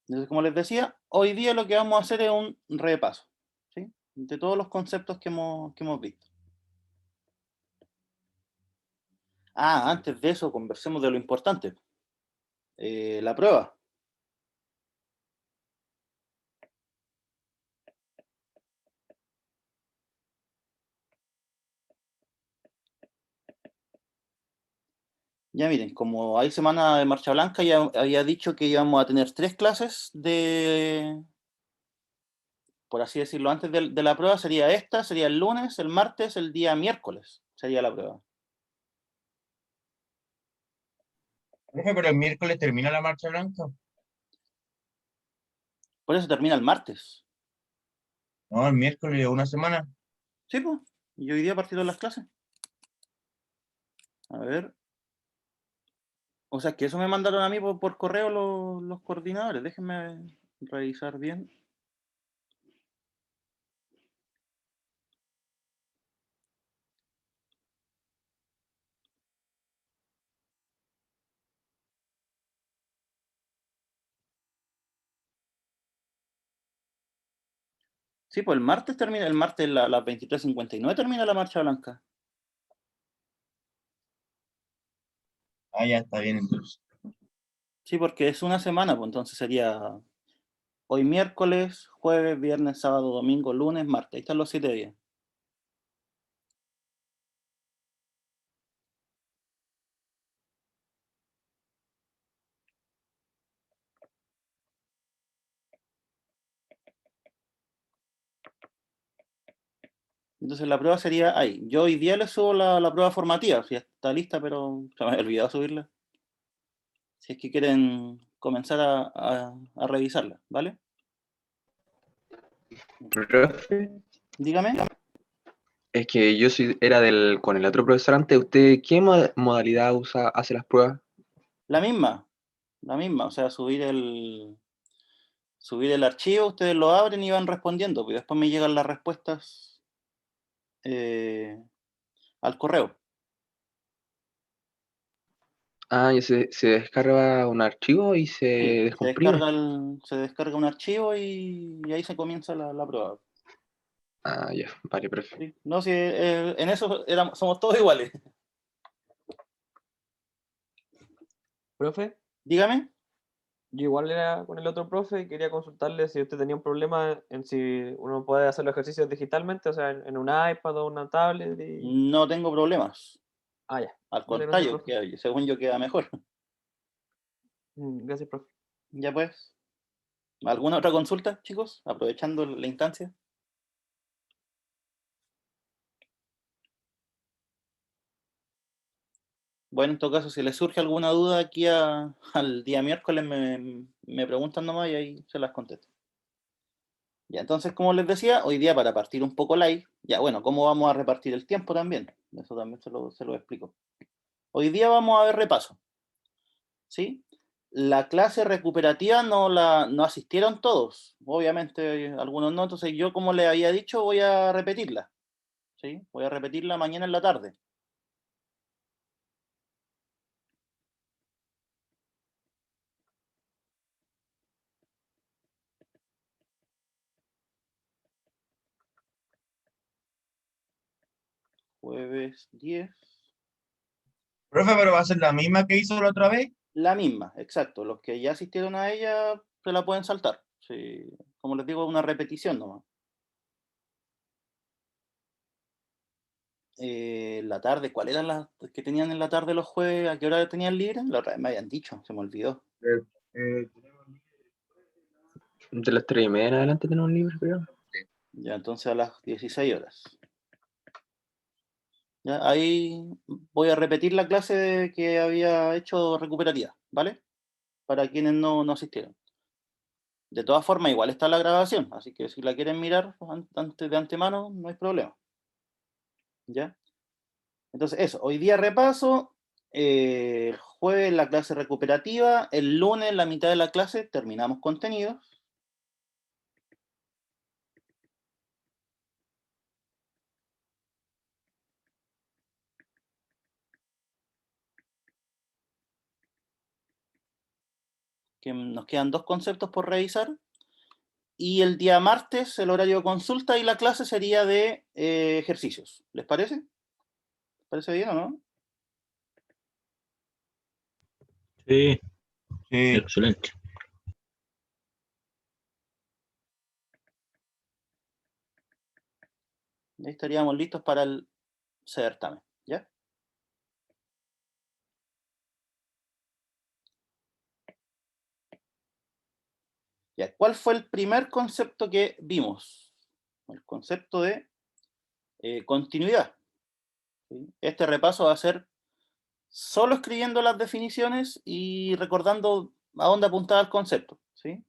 Entonces, como les decía, hoy día lo que vamos a hacer es un repaso, ¿sí? De todos los conceptos que hemos visto. Antes de eso, conversemos de lo importante. La prueba. Ya miren, como hay semana de marcha blanca, ya había dicho que íbamos a tener 3 clases por así decirlo, antes de la prueba. Sería el lunes, el martes, el día miércoles, sería la prueba. Profe, pero el miércoles termina la marcha blanca. Por eso termina el martes. No, el miércoles de una semana. Sí, pues, y hoy día partieron las clases. A ver, o sea, que eso me mandaron a mí por correo los coordinadores. Déjenme revisar bien. Sí, pues el martes a las 23:59 termina la marcha blanca. Ah, ya está bien entonces. Sí, porque es una semana, pues entonces sería hoy miércoles, jueves, viernes, sábado, domingo, lunes, martes. Ahí están los 7 días. Entonces la prueba sería ahí. Yo hoy día les subo la prueba formativa, si está lista, pero se me había olvidado subirla. Si es que quieren comenzar a revisarla, ¿vale? Profe, Dígame. es que yo era con el otro profesor antes. ¿Usted qué modalidad hace las pruebas? La misma, la misma. O sea, subir el archivo, ustedes lo abren y van respondiendo, pues después me llegan las respuestas eh, al correo. Ah, y se descarga un archivo y se Sí, descomprime. se descarga un archivo y ahí se comienza la prueba. Ah, ya, vale, profe. ¿Sí? No, si en eso somos todos iguales. Profe, Dígame. yo igual era con el otro profe y quería consultarle si usted tenía un problema en si uno puede hacer los ejercicios digitalmente, o sea, en un iPad o una tablet. No tengo problemas. Ah, ya. Al Vale, gracias, contrario, profe. según yo queda mejor. Gracias, profe. Ya pues. ¿Alguna otra consulta, chicos? Aprovechando la instancia. Bueno, en todo caso, si les surge alguna duda aquí al día miércoles, me preguntan nomás y ahí se las contesto. Ya, entonces, como les decía, hoy día para partir un poco live, ya bueno, ¿cómo vamos a repartir el tiempo también? Eso también se lo explico. Hoy día vamos a ver repaso, ¿sí? La clase recuperativa no asistieron todos, obviamente algunos no, entonces yo, como les había dicho, voy a repetirla, ¿sí? Voy a repetirla mañana en la tarde. Jueves 10. Profe, pero va a ser la misma que hizo la otra vez. La misma, exacto. Los que ya asistieron a ella se la pueden saltar. Sí, como les digo, una repetición nomás. La tarde, ¿cuál eran las que tenían en la tarde los jueves? ¿A qué hora tenían libre? La otra vez me habían dicho, se me olvidó. De las 3:30 en adelante tenemos libre, creo. Ya, entonces a las 16 horas. Ya, ahí voy a repetir la clase que había hecho recuperativa, ¿vale? Para quienes no asistieron. De todas formas, igual está la grabación, así que si la quieren mirar antes de antemano, no hay problema. ¿Ya? Entonces, eso, hoy día repaso, el jueves la clase recuperativa, el lunes la mitad de la clase terminamos contenidos. que nos quedan 2 conceptos por revisar. Y el día martes, el horario de consulta y la clase sería de ejercicios. ¿Les parece? ¿Les parece bien o no? Sí, Sí. excelente. Ya estaríamos listos para el certamen, ¿ya? Ya, ¿cuál fue el primer concepto que vimos? El concepto de continuidad. ¿Sí? Este repaso va a ser solo escribiendo las definiciones y recordando a dónde apuntaba el concepto, ¿sí?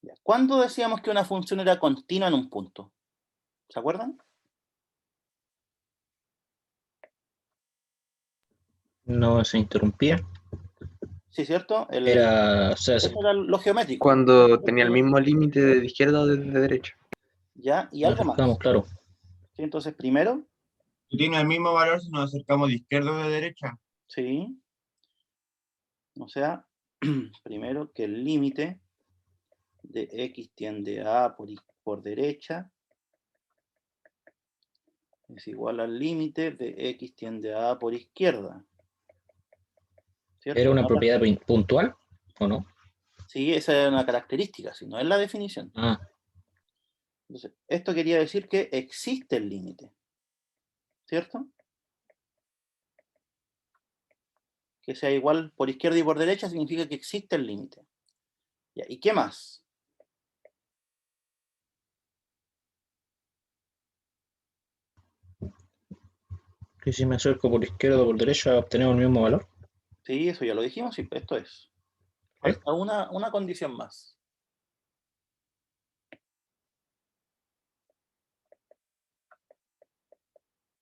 Ya. ¿Cuándo decíamos que una función era continua en un punto? ¿Se acuerdan? No se interrumpía. Sí, ¿cierto? Era, o sea, Eso era lo geométrico. Cuando tenía el mismo límite de izquierda o de derecha. ¿Ya? Y nos algo más. acercamos, claro. ¿Sí? Entonces, primero, Si tiene el mismo valor si nos acercamos de izquierda o de derecha. sí. O sea, primero que el límite de x tiende a A por derecha es igual al límite de x tiende a A por izquierda. ¿Cierto? ¿Era una No propiedad puntual o no? sí, esa es una característica, si no es la definición. Ah, Entonces, esto quería decir que existe el límite, ¿cierto? Que sea igual por izquierda y por derecha significa que existe el límite. Ya, ¿y qué más? que si me acerco por izquierda o por derecha obtenemos el mismo valor. Sí, eso ya lo dijimos, y esto es. ¿Sí? Falta una condición más.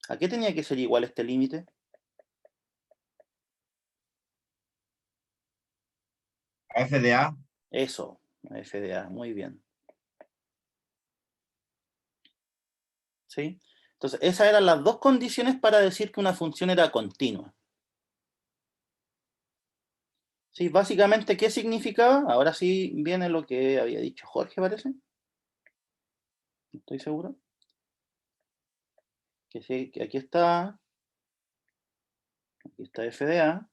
¿A qué tenía que ser igual este límite? A F de A. Eso, FDA, muy bien. ¿Sí? Entonces, esas eran las 2 condiciones para decir que una función era continua. ¿Sí? Básicamente, ¿qué significaba? Ahora sí viene lo que había dicho Jorge, parece. No estoy seguro. Que sí, que aquí está FDA.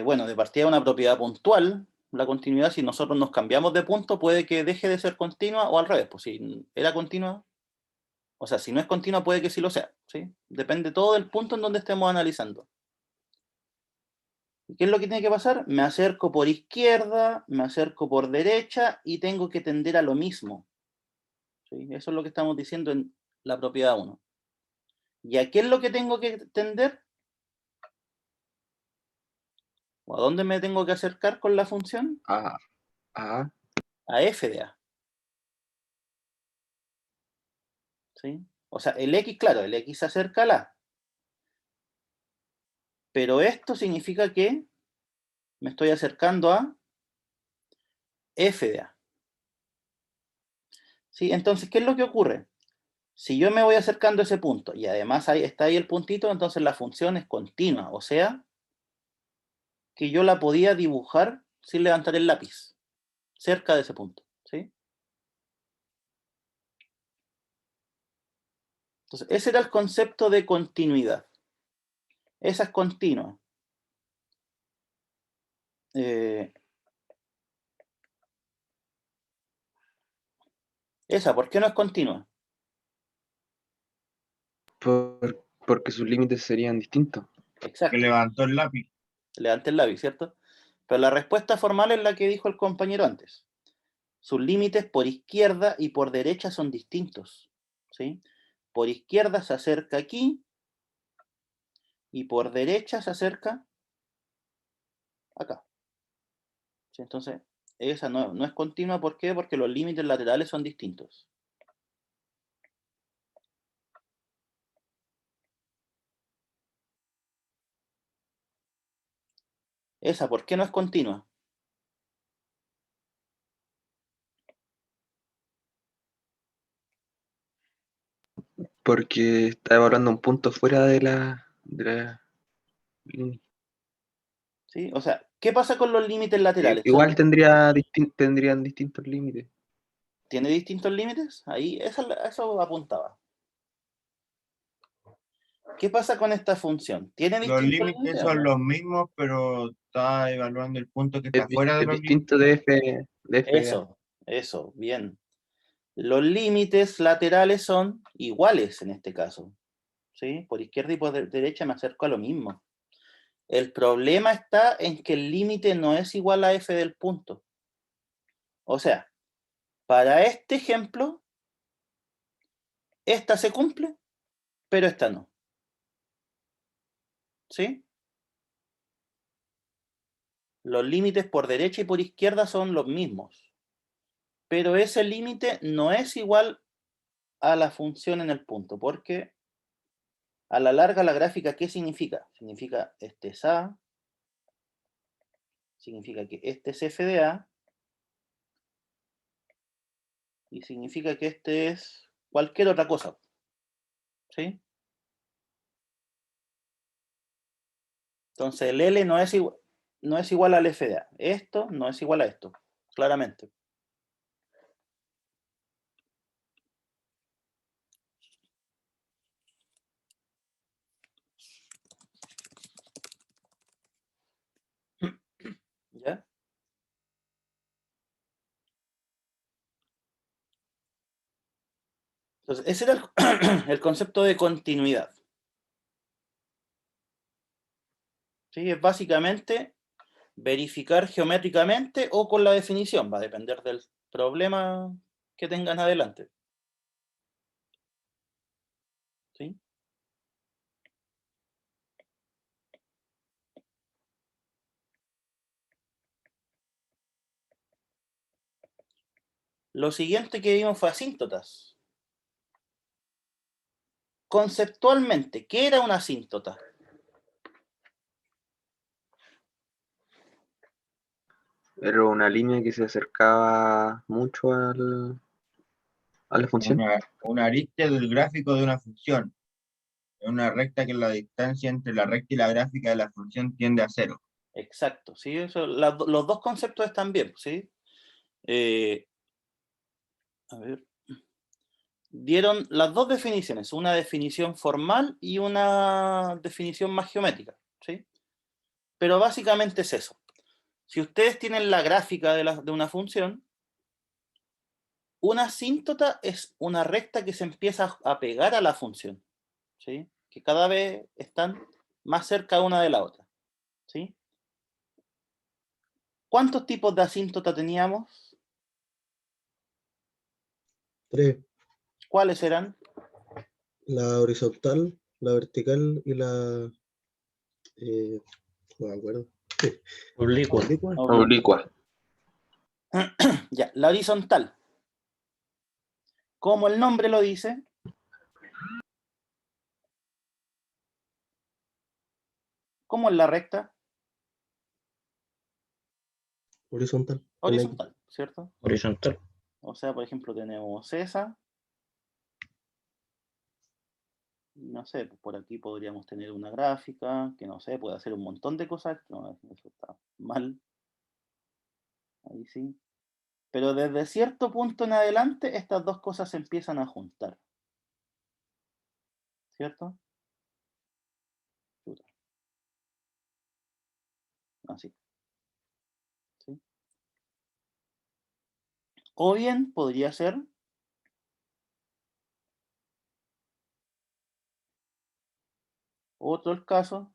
Bueno, de partida una propiedad puntual, la continuidad, si nosotros nos cambiamos de punto, puede que deje de ser continua o al revés, pues si era continua, o sea, si no es continua puede que sí lo sea, ¿sí? Depende todo del punto en donde estemos analizando. ¿Y qué es lo que tiene que pasar? Me acerco por izquierda, me acerco por derecha y tengo que tender a lo mismo. ¿Sí? Eso es lo que estamos diciendo en la propiedad 1. ¿Y a qué es lo que tengo que tender? ¿O a dónde me tengo que acercar con la función? A, A, A f de a. ¿Sí? O sea, el x, claro, el x se acerca al a. Pero esto significa que me estoy acercando a f de a. ¿Sí? Entonces, ¿qué es lo que ocurre? Si yo me voy acercando a ese punto y además ahí está ahí el puntito, entonces la función es continua. O sea, que yo la podía dibujar sin levantar el lápiz, cerca de ese punto. ¿Sí? Entonces, ese era el concepto de continuidad. Esa es continua. Esa, ¿por qué no es continua? porque sus límites serían distintos. Que Exacto. levantó el lápiz. Levante el lápiz, ¿cierto? Pero la respuesta formal es la que dijo el compañero antes. Sus límites por izquierda y por derecha son distintos. ¿Sí? Por izquierda se acerca aquí y por derecha se acerca acá. ¿Sí? Entonces, esa no es continua. ¿Por qué? Porque los límites laterales son distintos. Esa, ¿por qué no es continua? Porque está evaluando un punto fuera de la línea. ¿Sí? O sea, ¿qué pasa con los límites laterales? Igual tendrían distintos límites. ¿Tiene distintos límites? Ahí, eso apuntaba. ¿Qué pasa con esta función? ¿Tiene Los distintos límites límites o son no? los mismos, pero está evaluando el punto que está fuera de Es los límites. distinto de FA. Eso, bien. Los límites laterales son iguales en este caso. ¿Sí? Por izquierda y por derecha me acerco a lo mismo. El problema está en que el límite no es igual a f del punto. O sea, para este ejemplo, esta se cumple, pero esta no. ¿Sí? Los límites por derecha y por izquierda son los mismos. Pero ese límite no es igual a la función en el punto, porque a la larga la gráfica, ¿qué significa? Significa este es A, significa que este es f de A, y significa que este es cualquier otra cosa. ¿Sí? Entonces el L no es igual al f de A. Esto no es igual a esto, claramente. ¿Ya? Entonces, ese era el concepto de continuidad. ¿Sí? Es básicamente verificar geométricamente o con la definición. Va a depender del problema que tengan adelante. ¿Sí? Lo siguiente que vimos fue asíntotas. Conceptualmente, ¿qué era una asíntota? Era una línea que se acercaba mucho a la función. Una arista del gráfico de una función. Es una recta que la distancia entre la recta y la gráfica de la función tiende a cero. Exacto, ¿sí? Los dos conceptos están bien, ¿sí? A ver. Dieron las dos definiciones, una definición formal y una definición más geométrica, ¿sí? Pero básicamente es eso. Si ustedes tienen la gráfica de una función, una asíntota es una recta que se empieza a pegar a la función, ¿sí? Que cada vez están más cerca una de la otra, ¿sí? ¿Cuántos tipos de asíntota teníamos? 3. ¿Cuáles eran? La horizontal, la vertical y la. No me acuerdo. Oblicua. ¿Oblicua? Oblicua. Ya, la horizontal. Como el nombre lo dice, ¿cómo es la recta? Horizontal. Horizontal, ¿cierto? Horizontal. O sea, por ejemplo, tenemos esa. No sé, pues por aquí podríamos tener una gráfica, que no sé, puede hacer un montón de cosas. No, eso está mal. Ahí sí. Pero desde cierto punto en adelante, estas dos cosas se empiezan a juntar. ¿Cierto? Chuta. Así. ¿Sí? O bien podría ser otro el caso.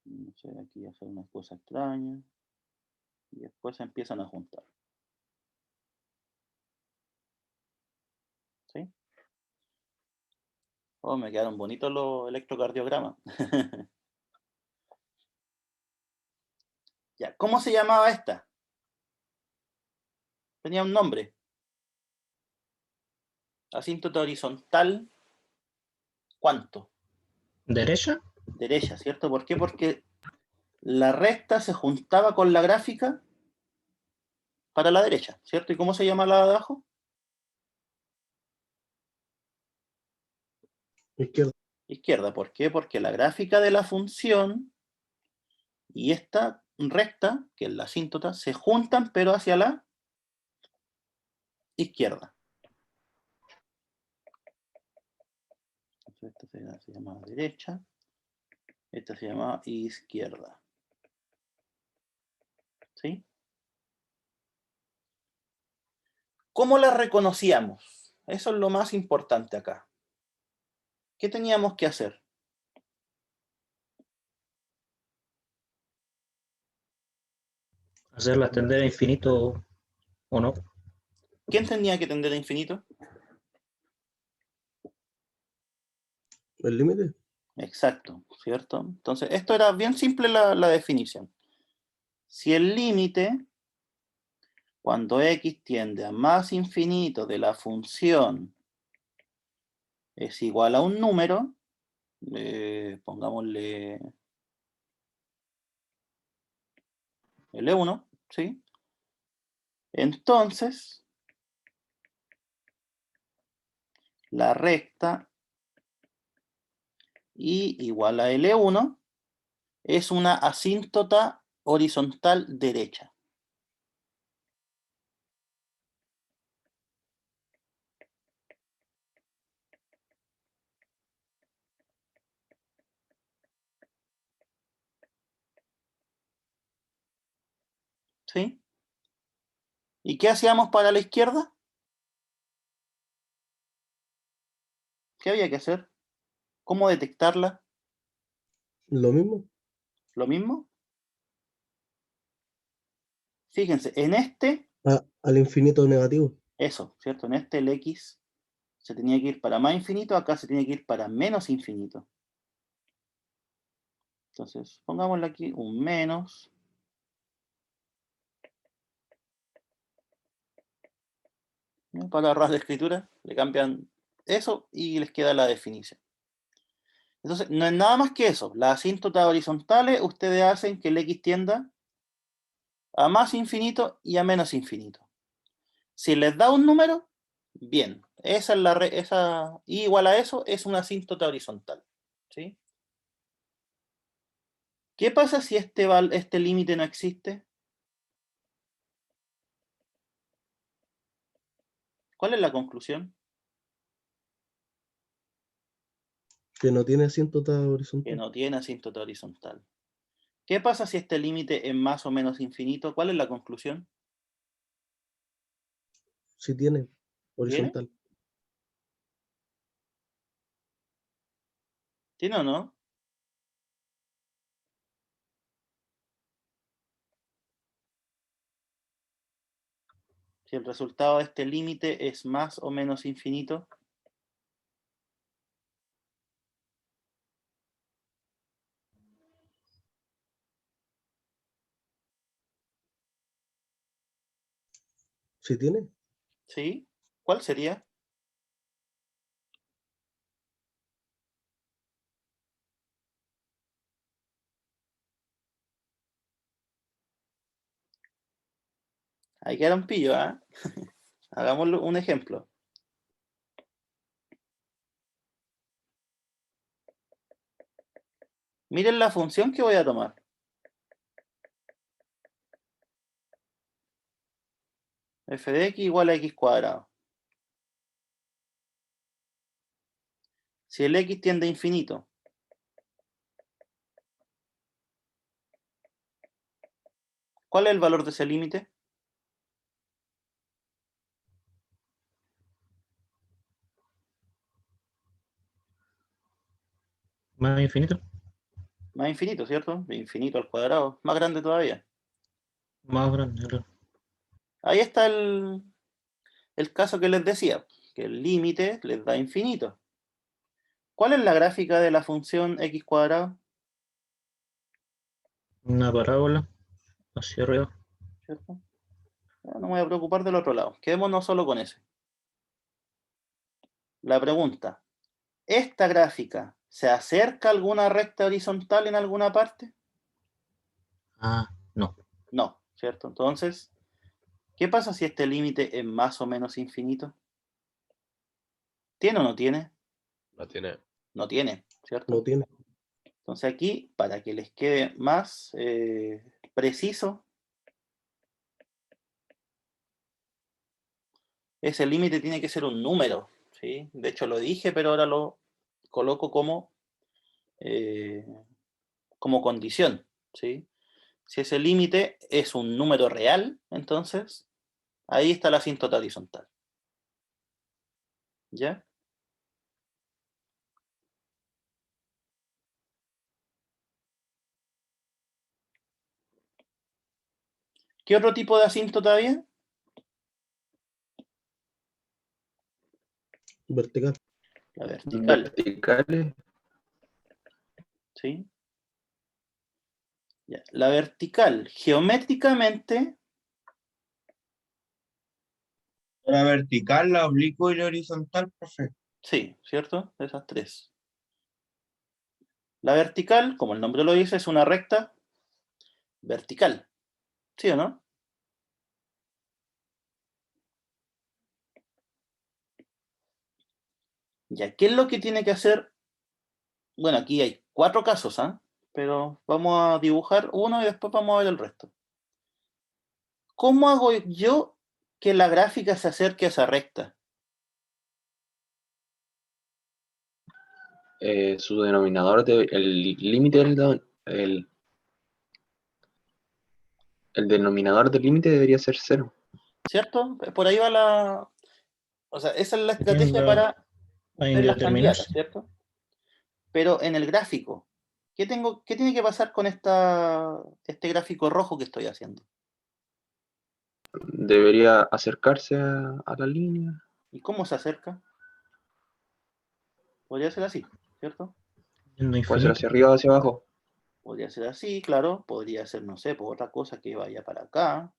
No sé, aquí hacer una cosa extraña. Y después se empiezan a juntar. ¿Sí? Oh, me quedaron bonitos los electrocardiogramas. Ya, ¿cómo se llamaba esta? Tenía un nombre. Asíntota horizontal, ¿cuánto? ¿Derecha? Derecha, ¿cierto? ¿Por qué? Porque la recta se juntaba con la gráfica para la derecha, ¿cierto? ¿Y cómo se llama la de abajo? Izquierda. Izquierda. ¿Por qué? Porque la gráfica de la función y esta recta, que es la asíntota, se juntan pero hacia la izquierda. Entonces, esta se llama derecha, esta se llama izquierda. ¿Sí? ¿Cómo la reconocíamos? Eso es lo más importante acá. ¿Qué teníamos que hacer? ¿Hacerla tender a infinito o no? ¿Quién tenía que tender a infinito? ¿El límite? Exacto, ¿cierto? Entonces, esto era bien simple la definición. Si el límite, cuando x tiende a más infinito de la función, es igual a un número, pongámosle L1, ¿sí? Entonces, la recta y igual a L1 es una asíntota horizontal derecha. ¿Sí? ¿Y qué hacíamos para la izquierda? ¿Qué había que hacer? ¿Cómo detectarla? ¿Lo mismo? ¿Lo mismo? Fíjense, en este, Al infinito negativo. eso, ¿cierto? En este el x se tenía que ir para más infinito, acá se tiene que ir para menos infinito. Entonces, pongámosle aquí un menos. ¿No? Para ahorrar de escritura, le cambian eso y les queda la definición. Entonces, no es nada más que eso. Las asíntotas horizontales, ustedes hacen que el x tienda a más infinito y a menos infinito. Si les da un número, bien. Esa es esa, y igual a eso es una asíntota horizontal. ¿Sí? ¿Qué pasa si este límite no existe? ¿Cuál es la conclusión? Que no tiene asíntota Que horizontal. no tiene asíntota horizontal. ¿Qué pasa si este límite es más o menos infinito? ¿Cuál es la conclusión? Sí tiene ¿Tiene? horizontal. ¿Tiene o no? Si el resultado de este límite es más o menos infinito. Sí tiene. ¿Sí? ¿Cuál sería? Ahí queda un pillo, ¿ah? Hagámoslo un ejemplo. Miren la función que voy a tomar. F de x igual a x cuadrado. Si el x tiende a infinito, ¿cuál es el valor de ese límite? ¿Más infinito? Más infinito, ¿cierto? De infinito al cuadrado. Más grande todavía. Más grande, claro. Ahí está el caso que les decía, que el límite les da infinito. ¿Cuál es la gráfica de la función x cuadrado? Una parábola hacia arriba. ¿cierto? Ya no me voy a preocupar del otro lado. Quedémonos solo con ese. La pregunta, ¿esta gráfica se acerca a alguna recta horizontal en alguna parte? Ah, no. No, ¿cierto? Entonces, ¿qué pasa si este límite es más o menos infinito? ¿Tiene o no tiene? No tiene. No tiene, ¿cierto? No tiene. Entonces aquí, para que les quede más preciso, ese límite tiene que ser un número, ¿sí? De hecho lo dije, pero ahora lo coloco como condición, ¿sí? Si ese límite es un número real, entonces ahí está la asíntota horizontal. ¿Ya? ¿Qué otro tipo de asíntota había? Vertical. La vertical, Verticales. ¿sí? Ya. La vertical, geométricamente, La vertical, la oblicua y la horizontal, profe. sí, ¿cierto? Esas tres. La vertical, como el nombre lo dice, es una recta vertical, ¿sí o no? Ya, ¿qué es lo que tiene que hacer? Bueno, aquí hay 4 casos, ¿ah? Pero vamos a dibujar uno y después vamos a ver el resto. ¿Cómo hago yo que la gráfica se acerque a esa recta? Su denominador, el límite el denominador del límite debería ser 0. ¿Cierto? Por ahí va la... O sea, esa es la estrategia Tiende para a ver las candidatas, indeterminarse. ¿cierto? Pero en el gráfico, ¿qué tiene que pasar con este gráfico rojo que estoy haciendo? Debería acercarse a la línea. ¿Y cómo se acerca? Podría ser así, ¿cierto? Yendo Puede ser infinito. hacia arriba o hacia abajo. Podría ser así, claro. Podría ser, no sé, por otra cosa que vaya para acá.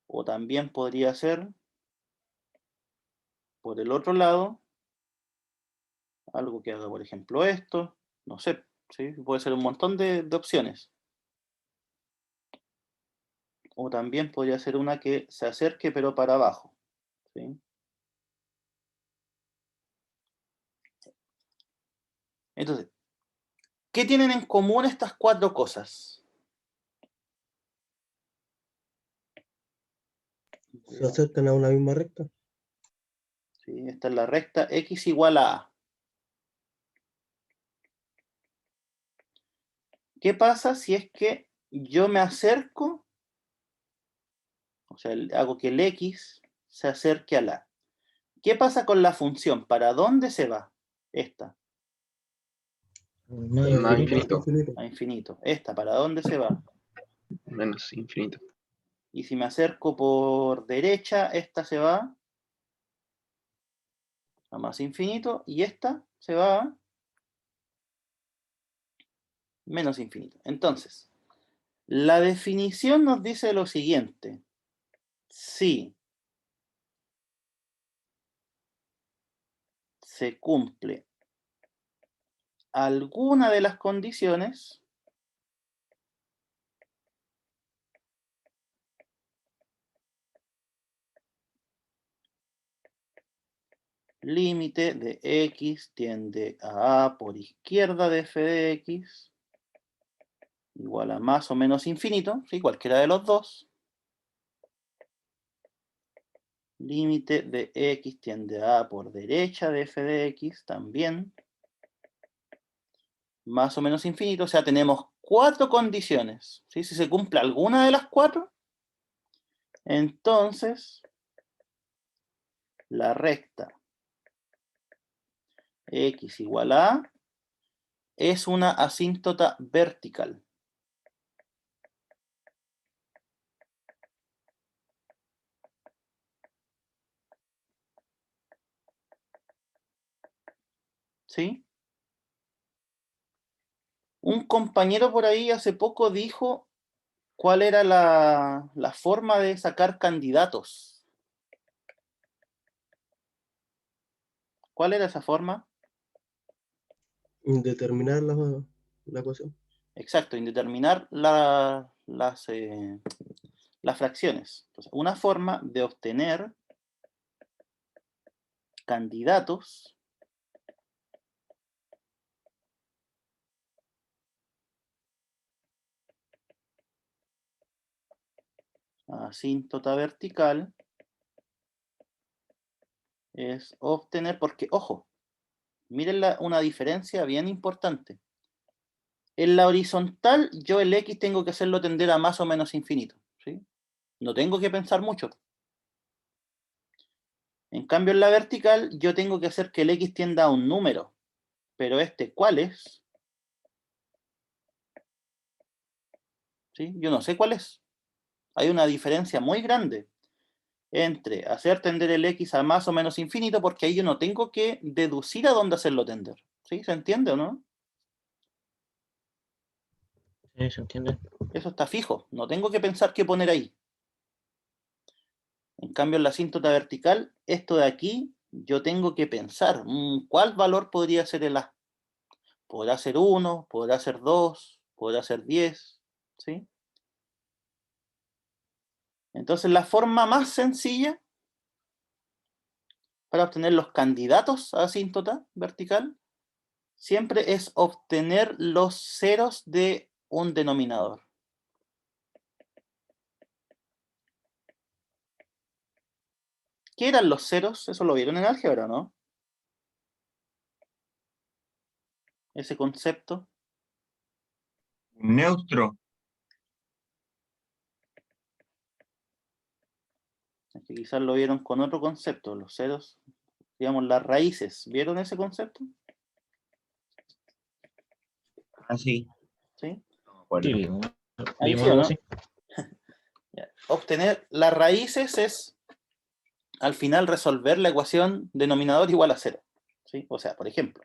O también podría ser por el otro lado, algo que haga, por ejemplo, esto. No sé, ¿sí? Puede ser un montón de opciones. O también podría ser una que se acerque pero para abajo, ¿sí? Entonces, ¿qué tienen en común estas 4 cosas? Se acercan a una misma recta. ¿Sí? Esta es la recta x igual a a. ¿Qué pasa si es que yo me acerco, o sea, hago que el x se acerque a la a? ¿Qué pasa con la función? ¿Para dónde se va esta? Más Más infinito. infinito. A infinito. Esta, ¿para dónde se va? Menos infinito. Y si me acerco por derecha, esta se va a más infinito y esta se va a menos infinito. Entonces, la definición nos dice lo siguiente. Si se cumple alguna de las condiciones, límite de x tiende a por izquierda de f de x igual a más o menos infinito, ¿sí? Cualquiera de los dos. Límite de x tiende a por derecha de f de x también más o menos infinito. O sea, tenemos 4 condiciones, ¿sí? Si se cumple alguna de las 4, entonces la recta x igual a es una asíntota vertical. ¿Sí? Un compañero por ahí hace poco dijo cuál era la forma de sacar candidatos. ¿Cuál era esa forma? Determinar la ecuación. Exacto, indeterminar las fracciones. Entonces, una forma de obtener candidatos asíntota vertical es obtener, porque, ojo, miren una diferencia bien importante. En la horizontal, yo el X tengo que hacerlo tender a más o menos infinito, ¿sí? No tengo que pensar mucho. En cambio, en la vertical, yo tengo que hacer que el X tienda a un número. Pero ¿cuál es? ¿Sí? Yo no sé cuál es. Hay una diferencia muy grande entre hacer tender el X a más o menos infinito, porque ahí yo no tengo que deducir a dónde hacerlo tender. ¿Sí? ¿Se entiende o no? Sí, ¿se entiende? Eso está fijo. No tengo que pensar qué poner ahí. En cambio, en la asíntota vertical, esto de aquí, yo tengo que pensar, ¿cuál valor podría ser el A? ¿Podrá ser 1? ¿Podrá ser 2? ¿Podrá ser 10? ¿Sí? Entonces, la forma más sencilla para obtener los candidatos a asíntota vertical siempre es obtener los ceros de un denominador. ¿Qué eran los ceros? Eso lo vieron en álgebra, ¿no? Ese concepto. Un neutro. Es que quizás lo vieron con otro concepto. Los ceros, digamos, las raíces. ¿Vieron ese concepto? Así. ¿Sí? Sí, vimos, Ahí vimos sí, ¿o algo no? así. Ya. Obtener las raíces es, al final, resolver la ecuación denominador igual a 0. ¿Sí? O sea, por ejemplo,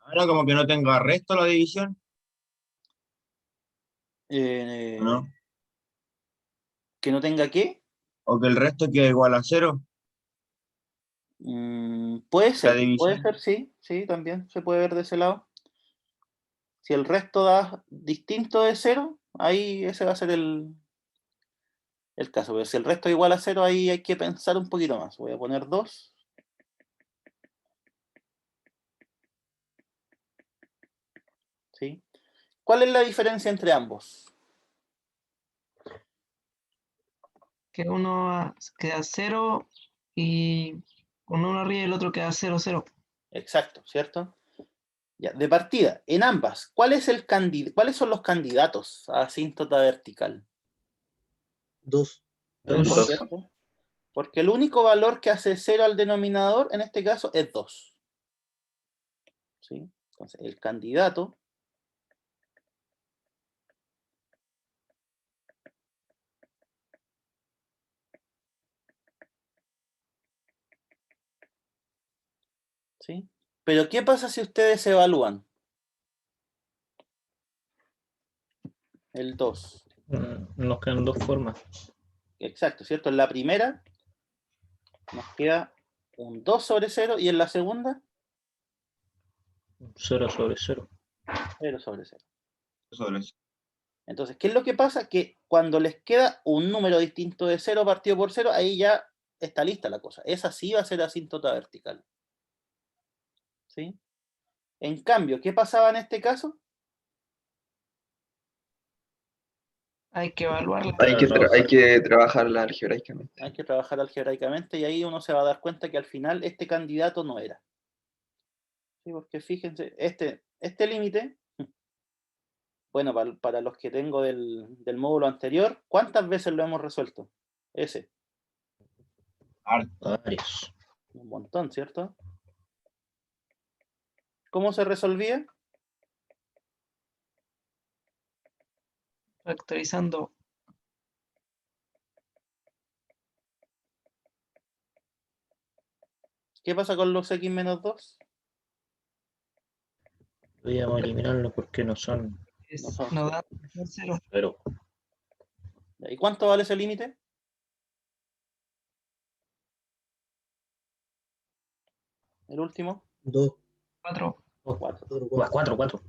Ahora como que no tenga resto la división, eh, ¿no? que no tenga qué, O que el resto quede igual a 0, puede la ser, división. sí, sí, también se puede ver de ese lado. Si el resto da distinto de 0, ahí ese va a ser el caso. Pero si el resto es igual a 0, ahí hay que pensar un poquito más. Voy a poner 2. ¿Sí? ¿Cuál es la diferencia entre ambos? Que uno queda 0 y con uno arriba y el otro queda 0, 0. Exacto, ¿cierto? Ya, de partida, en ambas, ¿cuáles son los candidatos a asíntota vertical? 2. El 2, Dos. ¿cierto? Porque el único valor que hace 0 al denominador, en este caso, es 2. ¿Sí? Entonces, el candidato ¿sí? Pero ¿qué pasa si ustedes evalúan? El 2. Nos quedan dos formas. Exacto, ¿cierto? En la primera nos queda un 2 sobre 0 y en la segunda 0 sobre 0. 0 sobre 0. Sobre eso. Entonces, ¿qué es lo que pasa? Que cuando les queda un número distinto de 0 partido por 0, ahí ya está lista la cosa. Esa sí va a ser asíntota vertical. ¿Sí? En cambio, ¿qué pasaba en este caso? Hay que evaluarla. Hay que trabajarla algebraicamente. Hay que trabajar algebraicamente y ahí uno se va a dar cuenta que al final este candidato no era. ¿Sí? Porque fíjense, este límite, bueno, para los que tengo del módulo anterior, ¿cuántas veces lo hemos resuelto? Ese, Varios. un montón, ¿cierto? ¿Cómo se resolvía? Factorizando. ¿Qué pasa con los x menos 2? Podríamos eliminarlo porque no son No son No cero. da 0. cero. ¿Y cuánto vale ese límite? El último. 2, 4. 4. 4, 4, 4.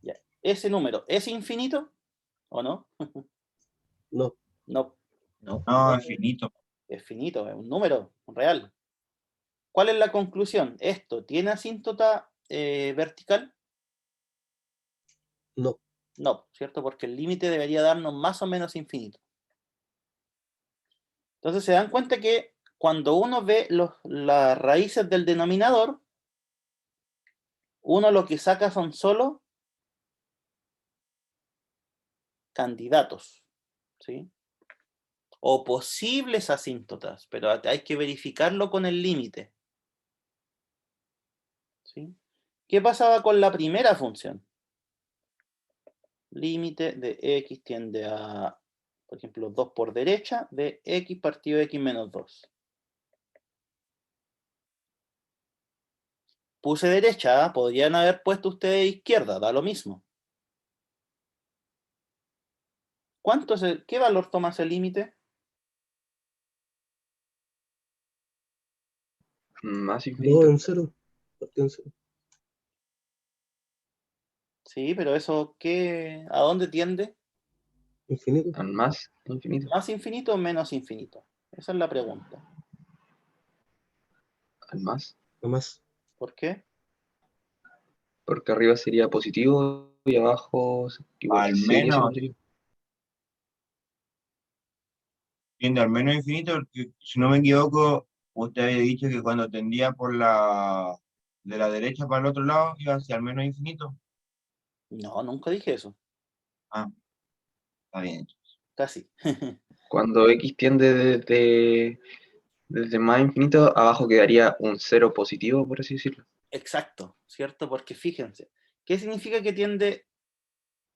Ya. ¿Ese número es infinito o no? No, No, No. No, infinito. es finito, es un número real. ¿Cuál es la conclusión? ¿Esto tiene asíntota vertical? no, No, ¿cierto? Porque el límite debería darnos más o menos infinito. Entonces se dan cuenta que cuando uno ve las raíces del denominador, uno lo que saca son solo candidatos, ¿sí? O posibles asíntotas, pero hay que verificarlo con el límite, ¿sí? ¿Qué pasaba con la primera función? Límite de x tiende a, por ejemplo, 2 por derecha de x partido de x menos 2. Puse derecha, ¿ah? Podrían haber puesto ustedes izquierda, da lo mismo. ¿Qué valor toma ese límite? Más 2 infinito. en 0. Partido en 0. Sí, pero eso, ¿a dónde tiende? Infinito. Al más infinito. ¿Más infinito o menos infinito? Esa es la pregunta. Al más. A más. ¿Por qué? Porque arriba sería positivo y abajo igual Al seguiría siendo menos, positivo. tiende al menos infinito, porque si no me equivoco, usted había dicho que cuando tendía de la derecha para el otro lado, iba hacia al menos infinito. No, nunca dije eso. Ah, está bien. Casi. Cuando x tiende desde más infinito, abajo quedaría un cero positivo, por así decirlo. Exacto, ¿cierto? Porque fíjense, ¿qué significa que tiende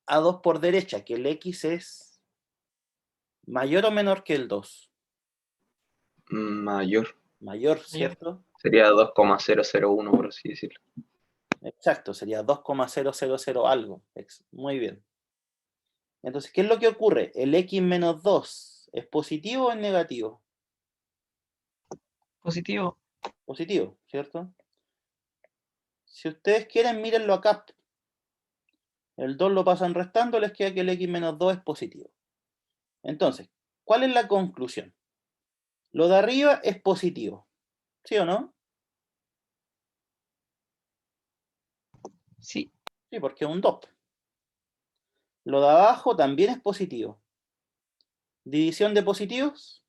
a 2 por derecha? Que el x es mayor o menor que el 2. Mayor. Mayor, ¿cierto? Sería 2,001, por así decirlo. Exacto, sería 2,000 algo. Muy bien. Entonces, ¿qué es lo que ocurre? ¿El x menos 2 es positivo o es negativo? Positivo. Positivo, ¿cierto? Si ustedes quieren, mírenlo acá. El 2 lo pasan restando, les queda que el x menos 2 es positivo. Entonces, ¿cuál es la conclusión? Lo de arriba es positivo, ¿sí o no? Sí. Sí, porque es un 2. Lo de abajo también es positivo. División de positivos,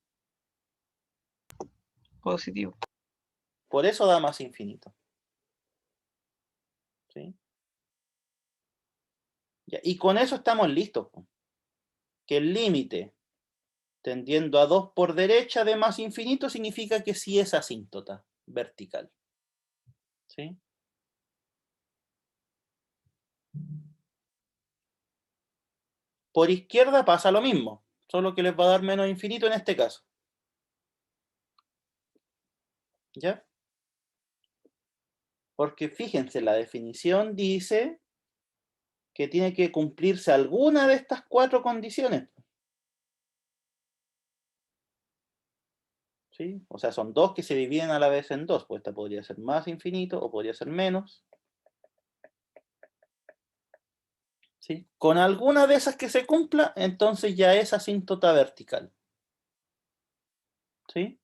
Positivo. por eso da más infinito. ¿Sí? Ya, y con eso estamos listos. Que el límite tendiendo a 2 por derecha de más infinito significa que sí es asíntota vertical. ¿Sí? Por izquierda pasa lo mismo, solo que les va a dar menos infinito en este caso. ¿Ya? Porque fíjense, la definición dice que tiene que cumplirse alguna de estas 4 condiciones. ¿Sí? O sea, son 2 que se dividen a la vez en 2. Pues esta podría ser más infinito o podría ser menos. ¿Sí? Con alguna de esas que se cumpla, entonces ya es asíntota vertical. ¿Sí?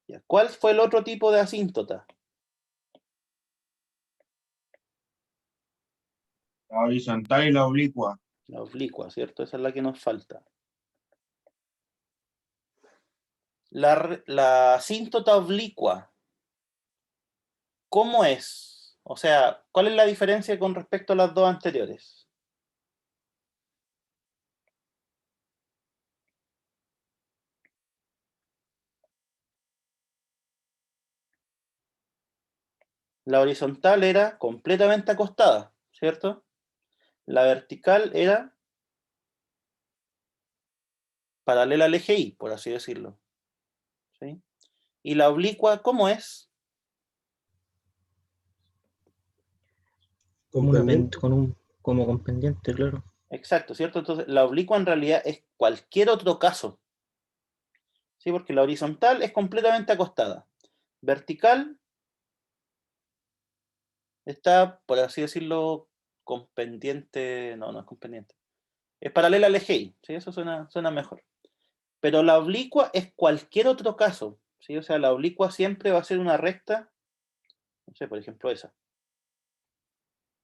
Ya. ¿Cuál fue el otro tipo de asíntota? La horizontal y la oblicua. La oblicua, ¿cierto? Esa es la que nos falta. La asíntota oblicua, ¿cómo es? O sea, ¿cuál es la diferencia con respecto a las dos anteriores? La horizontal era completamente acostada, ¿cierto? La vertical era paralela al eje Y, por así decirlo. ¿Sí? Y la oblicua, ¿cómo es? Como, Compendiente. como con pendiente, claro. Exacto, ¿cierto? Entonces, la oblicua en realidad es cualquier otro caso. ¿Sí? Porque la horizontal es completamente acostada. Vertical está, por así decirlo, con pendiente. No, no es con pendiente. Es paralela al eje Y, ¿sí? Eso suena mejor. Pero la oblicua es cualquier otro caso, ¿sí? O sea, la oblicua siempre va a ser una recta, no sé, por ejemplo esa.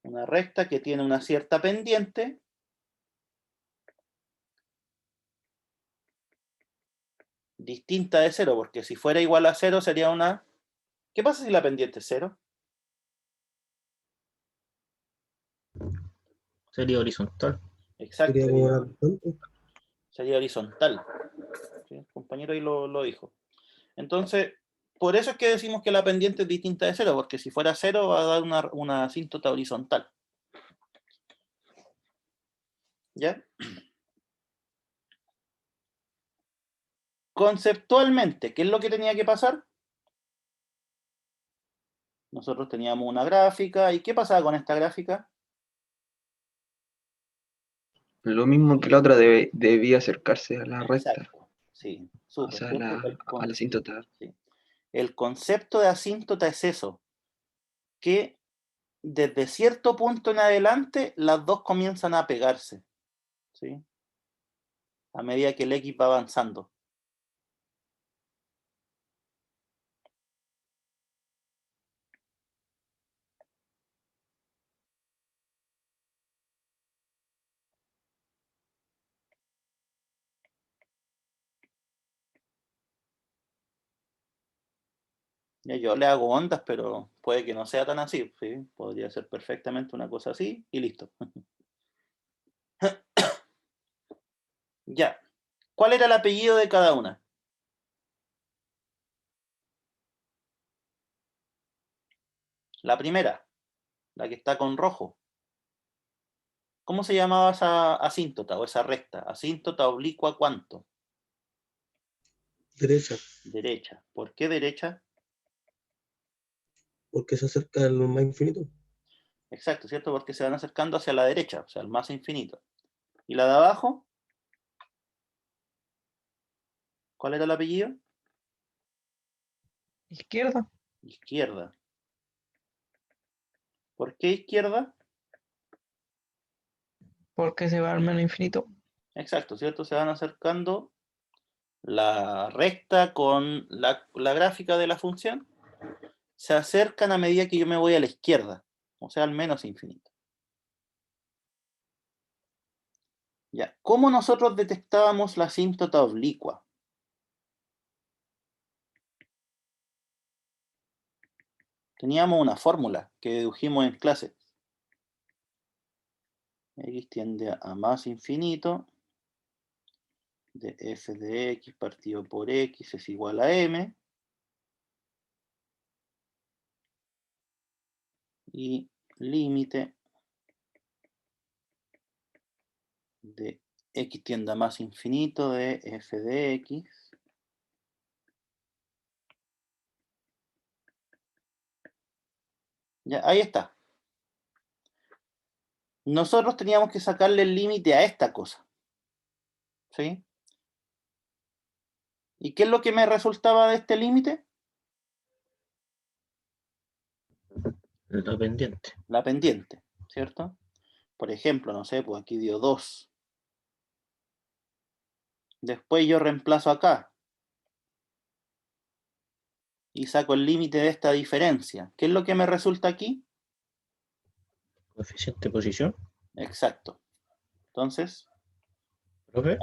Una recta que tiene una cierta pendiente distinta de cero, porque si fuera igual a cero sería una... ¿Qué pasa si la pendiente es cero? Sería horizontal. Exacto, Sería como una constante. sería horizontal. ¿Sí? El compañero ahí lo dijo. Entonces, por eso es que decimos que la pendiente es distinta de cero, porque si fuera cero va a dar una asíntota horizontal. ¿Ya? Conceptualmente, ¿qué es lo que tenía que pasar? Nosotros teníamos una gráfica, ¿y qué pasaba con esta gráfica? Lo mismo que la otra debía acercarse a la recta, Exacto, sí, o súper, sea, ¿cierto? a la asíntota. Sí. El concepto de asíntota es eso, que desde cierto punto en adelante las dos comienzan a pegarse, ¿sí? A medida que el X va avanzando. Ya yo le hago ondas, pero puede que no sea tan así, ¿sí? Podría ser perfectamente una cosa así y listo. Ya. ¿Cuál era el apellido de cada una? La primera, la que está con rojo. ¿Cómo se llamaba esa asíntota o esa recta? Asíntota oblicua ¿cuánto? Derecha, Derecha. ¿Por qué derecha? porque se acerca al más infinito. Exacto, ¿cierto? Porque se van acercando hacia la derecha, o sea, al más infinito. ¿Y la de abajo? ¿Cuál era el apellido? Izquierda, Izquierda. ¿Por qué izquierda? porque se va al menos infinito. Exacto, ¿cierto? Se van acercando la recta con la gráfica de la función. Se acercan a medida que yo me voy a la izquierda, o sea, al menos infinito. Ya. ¿Cómo nosotros detectábamos la asíntota oblicua? Teníamos una fórmula que dedujimos en clase. X tiende a más infinito de f de x partido por x es igual a m. Y límite de x tiende a más infinito de f de x. Ya, ahí está. Nosotros teníamos que sacarle el límite a esta cosa. ¿Sí? ¿Y qué es lo que me resultaba de este límite? La pendiente. La pendiente, ¿cierto? Por ejemplo, no sé, pues aquí dio 2. Después yo reemplazo acá y saco el límite de esta diferencia. ¿Qué es lo que me resulta aquí? Coeficiente de posición. Exacto. Entonces, Profe,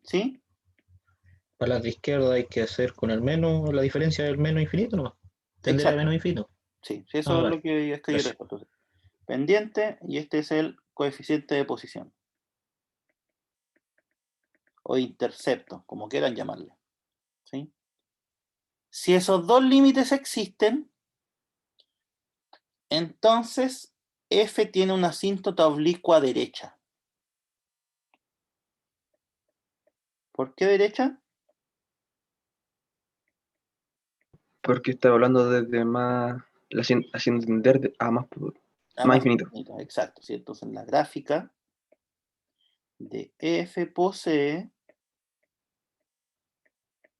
¿sí? para las de izquierda hay que hacer con el menos, la diferencia del menos infinito, ¿no? Tender a Exacto. menos infinito. Sí, sí, eso Ah, es vale. lo que escribí Gracias. después. Entonces, pendiente y este es el coeficiente de posición. O intercepto, como quieran llamarle. ¿Sí? Si esos dos límites existen, Entonces, F tiene una asíntota oblicua derecha. ¿Por qué derecha? Porque estaba hablando desde más, haciendo entender a más, Ah, más infinito. Exacto, ¿sí? Entonces, la gráfica de F posee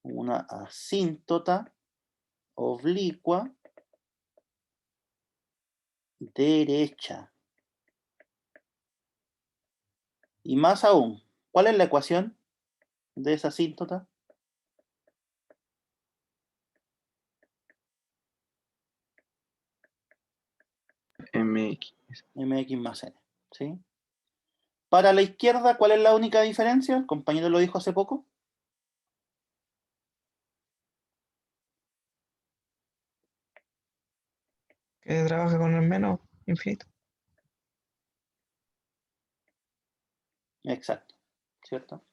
una asíntota oblicua derecha. Y más aún, ¿cuál es la ecuación de esa asíntota? MX. Mx más n, ¿sí? Para la izquierda, ¿cuál es la única diferencia? El compañero lo dijo hace poco. Que trabaja con el menos infinito. Exacto, ¿cierto?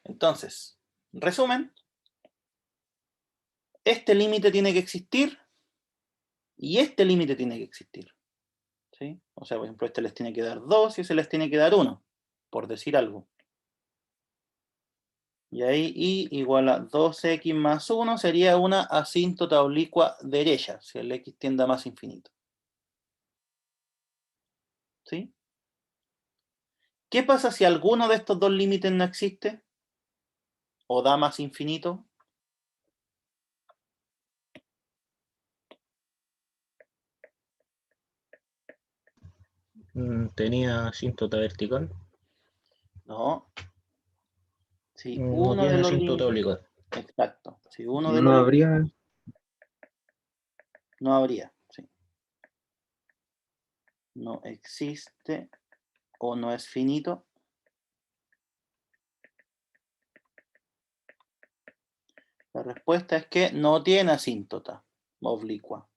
Entonces, resumen, este límite tiene que existir y este límite tiene que existir, ¿sí? O sea, por ejemplo, este les tiene que dar 2 y ese les tiene que dar 1, por decir algo. Y ahí y igual a 2x más 1 sería una asíntota oblicua derecha, si el x tiende a más infinito. ¿Sí? ¿Qué pasa si alguno de estos dos límites no existe? ¿O da más infinito? Tenía asíntota vertical. No. Si No uno de tiene los asíntota límites... oblicua. Exacto. Si uno de No los habría, no habría, sí. No existe o no es finito. La respuesta es que no tiene asíntota oblicua.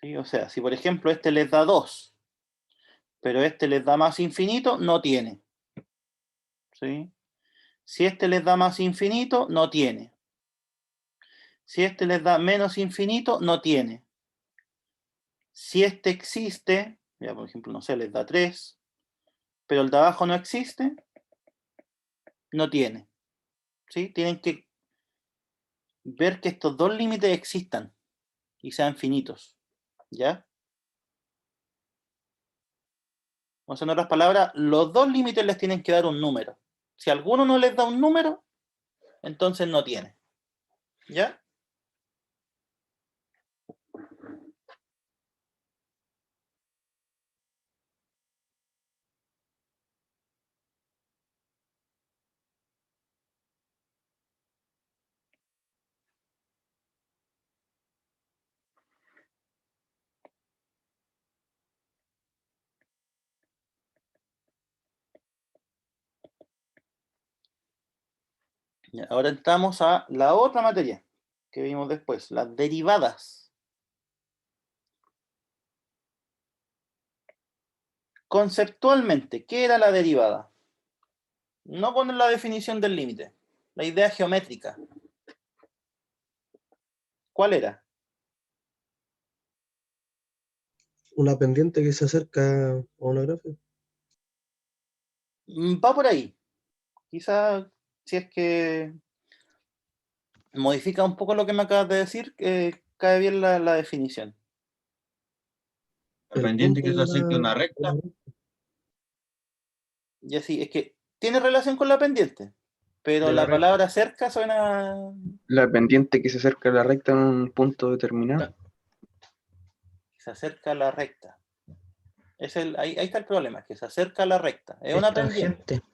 ¿Sí? O sea, si por ejemplo este les da 2, pero este les da más infinito, no tiene. ¿Sí? Si este les da más infinito, no tiene. Si este les da menos infinito, no tiene. Si este existe, ya por ejemplo, no sé, les da 3, pero el de abajo no existe, no tiene. ¿Sí? Tienen que ver que estos dos límites existan y sean finitos. ¿Ya? O sea, en otras palabras, los dos límites les tienen que dar un número. Si alguno no les da un número, entonces no tiene. ¿Ya? Ya, ahora entramos a la otra materia que vimos después, las derivadas. Conceptualmente, ¿qué era la derivada? No con la definición del límite, la idea geométrica. ¿Cuál era? Una pendiente que se acerca a una gráfica. Va por ahí. Quizá si es que modifica un poco lo que me acabas de decir, cae bien la definición. La El pendiente punto que se de acerca a una la recta. Y así, es que tiene relación con la pendiente, pero De la la recta. palabra cerca suena... la pendiente que se acerca a la recta en un punto determinado. Se acerca a la recta. Ahí está el problema, que se acerca a la recta. Es Es una pendiente. tangente.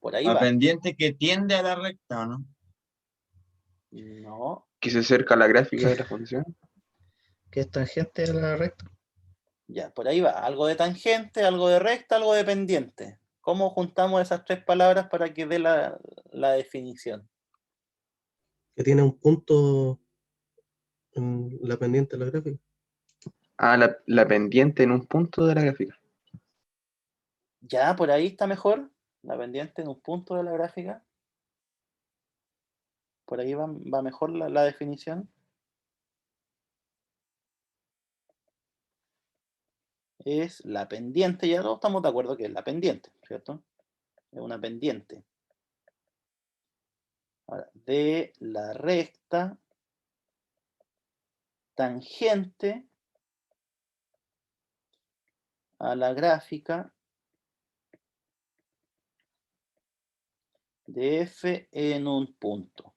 Por ahí La va. pendiente que tiende a la recta, ¿o no? No. Que se acerca a la gráfica de la función. Que es tangente a la recta. Ya, por ahí va. Algo de tangente, algo de recta, algo de pendiente. ¿Cómo juntamos esas tres palabras para que dé la definición? que tiene un punto en la pendiente de la gráfica. Ah, la pendiente en un punto de la gráfica. Ya, por ahí está mejor. La pendiente en un punto de la gráfica. Por ahí va mejor la definición. Es la pendiente, ya todos estamos de acuerdo que es la pendiente, ¿cierto? Es una pendiente. Ahora, de la recta tangente a la gráfica de f en un punto.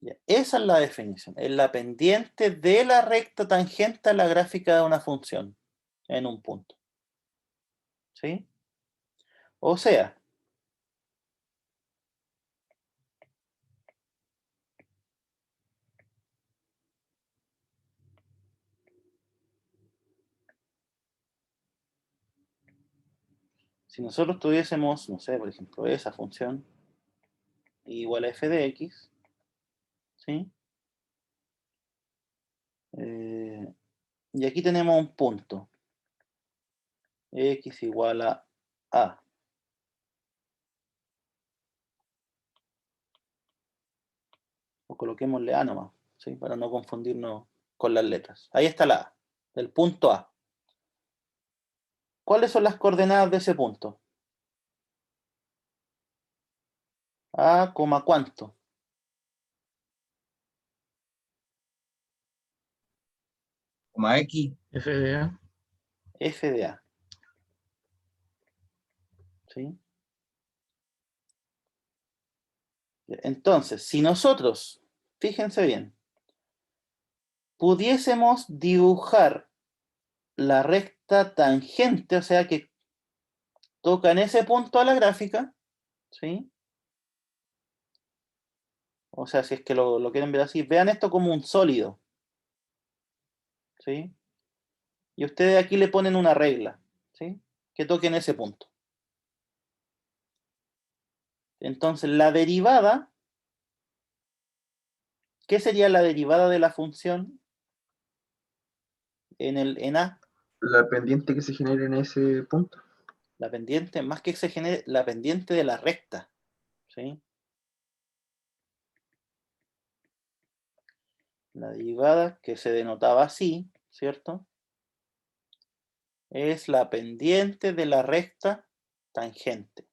Ya, esa es la definición. Es la pendiente de la recta tangente a la gráfica de una función en un punto. ¿Sí? O sea, si nosotros tuviésemos, no sé, por ejemplo, esa función igual a f de x, ¿sí? Y aquí tenemos un punto. X igual a A. O coloquémosle A nomás, ¿sí? Para no confundirnos con las letras. Ahí está la A, el punto A. ¿Cuáles son las coordenadas de ese punto? A, ¿cuánto? Coma X. FDA. F de A. ¿Sí? Entonces, si nosotros, fíjense bien, pudiésemos dibujar la recta tangente, o sea que toca en ese punto a la gráfica, ¿sí? O sea, si es que lo quieren ver así, vean esto como un sólido, ¿sí? Y ustedes aquí le ponen una regla, ¿sí? Que toque en ese punto. Entonces, la derivada, ¿qué sería la derivada de la función en A? La pendiente que se genera en ese punto. La pendiente, más que se genere, la pendiente de la recta, ¿sí? La derivada, que se denotaba así, ¿cierto? Es la pendiente de la recta tangente.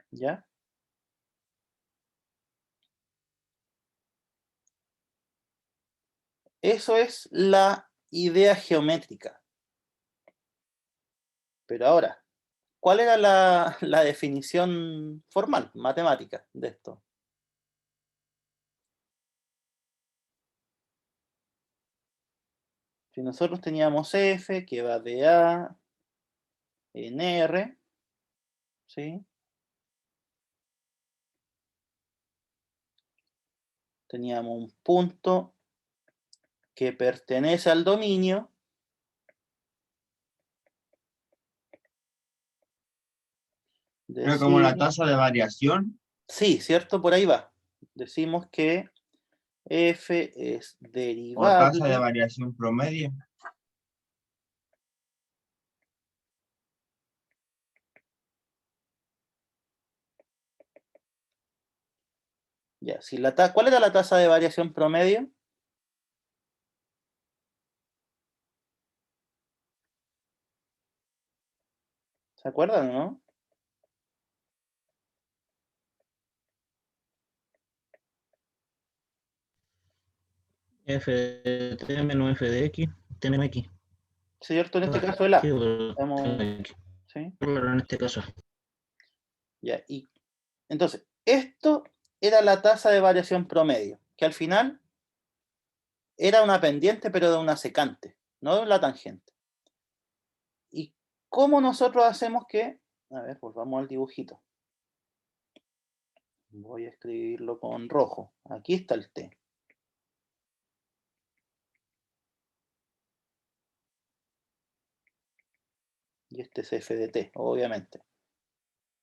¿Ya? Eso es la idea geométrica. Pero ahora, ¿cuál era la definición formal, matemática, de esto? Si nosotros teníamos f que va de A en R, ¿sí? Teníamos un punto que pertenece al dominio. Era como la Decimos, tasa de variación. sí, ¿cierto? Por ahí va. Decimos que f es O tasa de derivable. variación promedio. Ya, si ¿cuál era la tasa de variación promedio? ¿Se acuerdan, no? FT menos F de X, tenemos X. ¿Cierto? En este caso el A. Sí, pero Estamos- tenemos X. ¿sí? Claro, en este caso. Ya, y entonces, esto era la tasa de variación promedio, que al final era una pendiente, pero de una secante, no de la tangente. ¿Y cómo nosotros hacemos que? A ver, volvamos al dibujito. Voy a escribirlo con rojo. Aquí está el T. Y este es f de t, obviamente.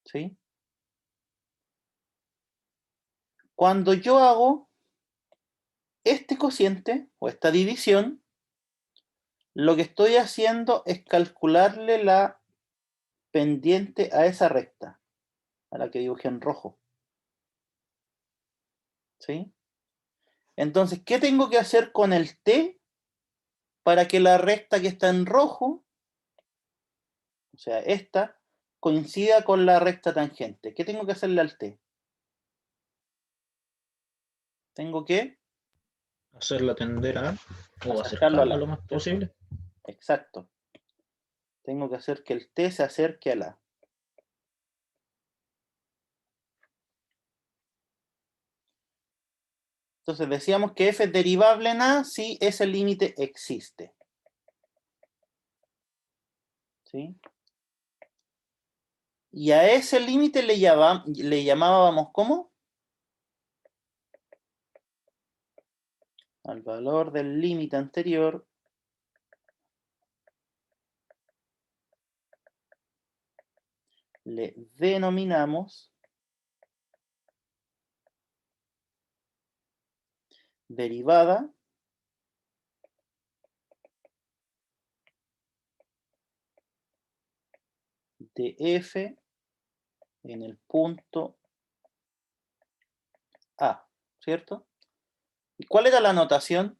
¿Sí? Cuando yo hago este cociente o esta división, lo que estoy haciendo es calcularle la pendiente a esa recta, a la que dibujé en rojo. ¿Sí? Entonces, ¿qué tengo que hacer con el t para que la recta que está en rojo, o sea, esta, coincida con la recta tangente? ¿Qué tengo que hacerle al t? Tengo que Hacerla tender a o acercarlo a acercarla la, lo más ¿cierto? posible. Exacto. Tengo que hacer que el t se acerque a la. Entonces decíamos que f es derivable en a si ese límite existe. ¿Sí? Y a ese límite le llamábamos ¿cómo? Al valor del límite anterior le denominamos derivada de f en el punto A, ¿cierto? ¿Y cuál era la notación?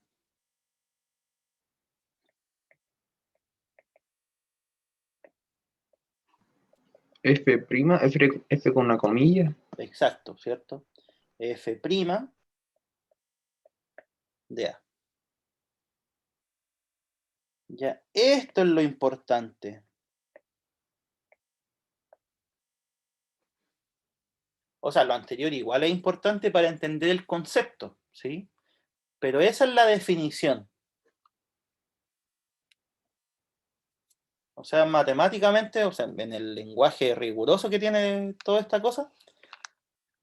F con una comilla. Exacto, ¿cierto? F' de A. Ya, esto es lo importante. O sea, lo anterior igual es importante para entender el concepto, ¿sí? Pero esa es la definición. O sea, matemáticamente, o sea, en el lenguaje riguroso que tiene toda esta cosa,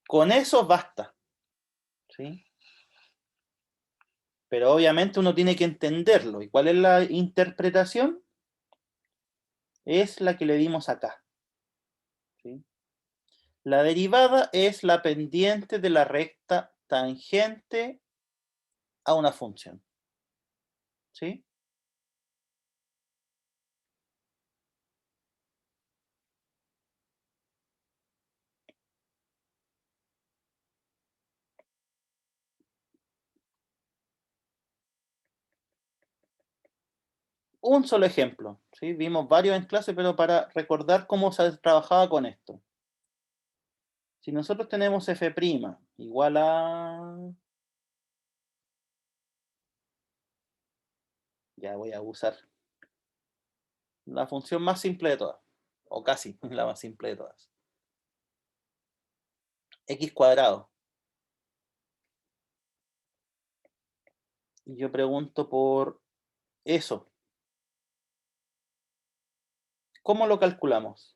con eso basta, ¿sí? Pero obviamente uno tiene que entenderlo. ¿Y cuál es la interpretación? Es la que le dimos acá, ¿sí? La derivada es la pendiente de la recta tangente a una función, ¿sí? Un solo ejemplo, ¿sí? Vimos varios en clase, pero para recordar cómo se trabajaba con esto. Si nosotros tenemos f' igual a... Ya voy a usar la función más simple de todas, o casi la más simple de todas. X cuadrado. Y yo pregunto por eso. ¿Cómo lo calculamos?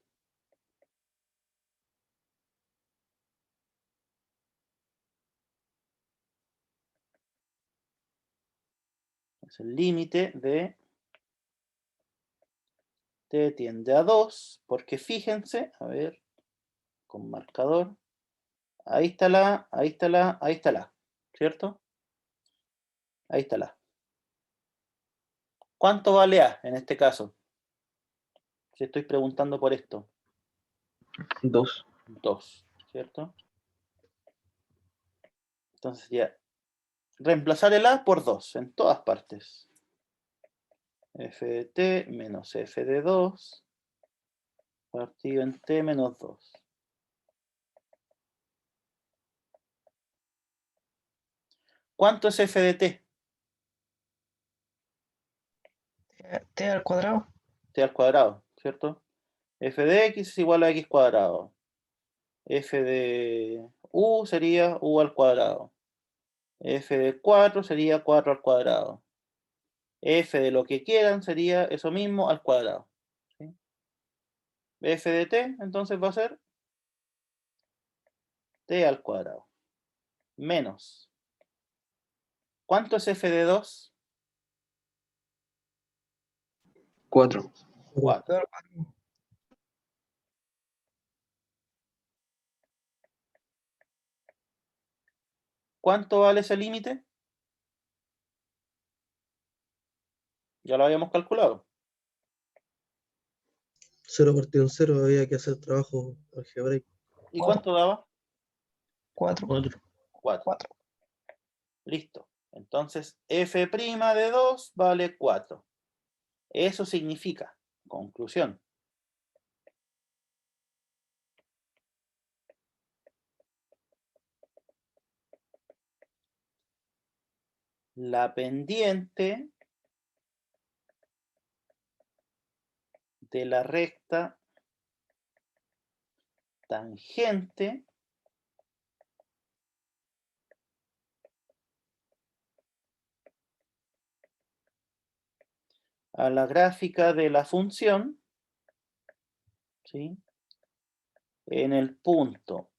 Es el límite de t tiende a 2, porque fíjense, a ver, con marcador, ahí está la, ahí está la, ahí está la, ¿cierto? Ahí está la. ¿Cuánto vale A en este caso? Si estoy preguntando por esto. 2. 2, ¿cierto? Entonces ya, reemplazar el A por 2 en todas partes. F de t menos f de 2 partido en t menos 2. ¿Cuánto es f de t? T al cuadrado. T al cuadrado, ¿cierto? F de x es igual a x cuadrado. F de u sería u al cuadrado. F de 4 sería 4 al cuadrado. F de lo que quieran sería eso mismo al cuadrado. ¿Sí? F de t entonces va a ser t al cuadrado. Menos. ¿Cuánto es f de 2? 4. 4. ¿Cuánto vale ese límite? Ya lo habíamos calculado. 0 partido en 0, había que hacer trabajo algebraico. ¿Y cuánto daba? 4. 4. 4. Listo. Entonces, f' de 2 vale 4. Eso significa, conclusión, la pendiente de la recta tangente a la gráfica de la función, ¿sí?, en el punto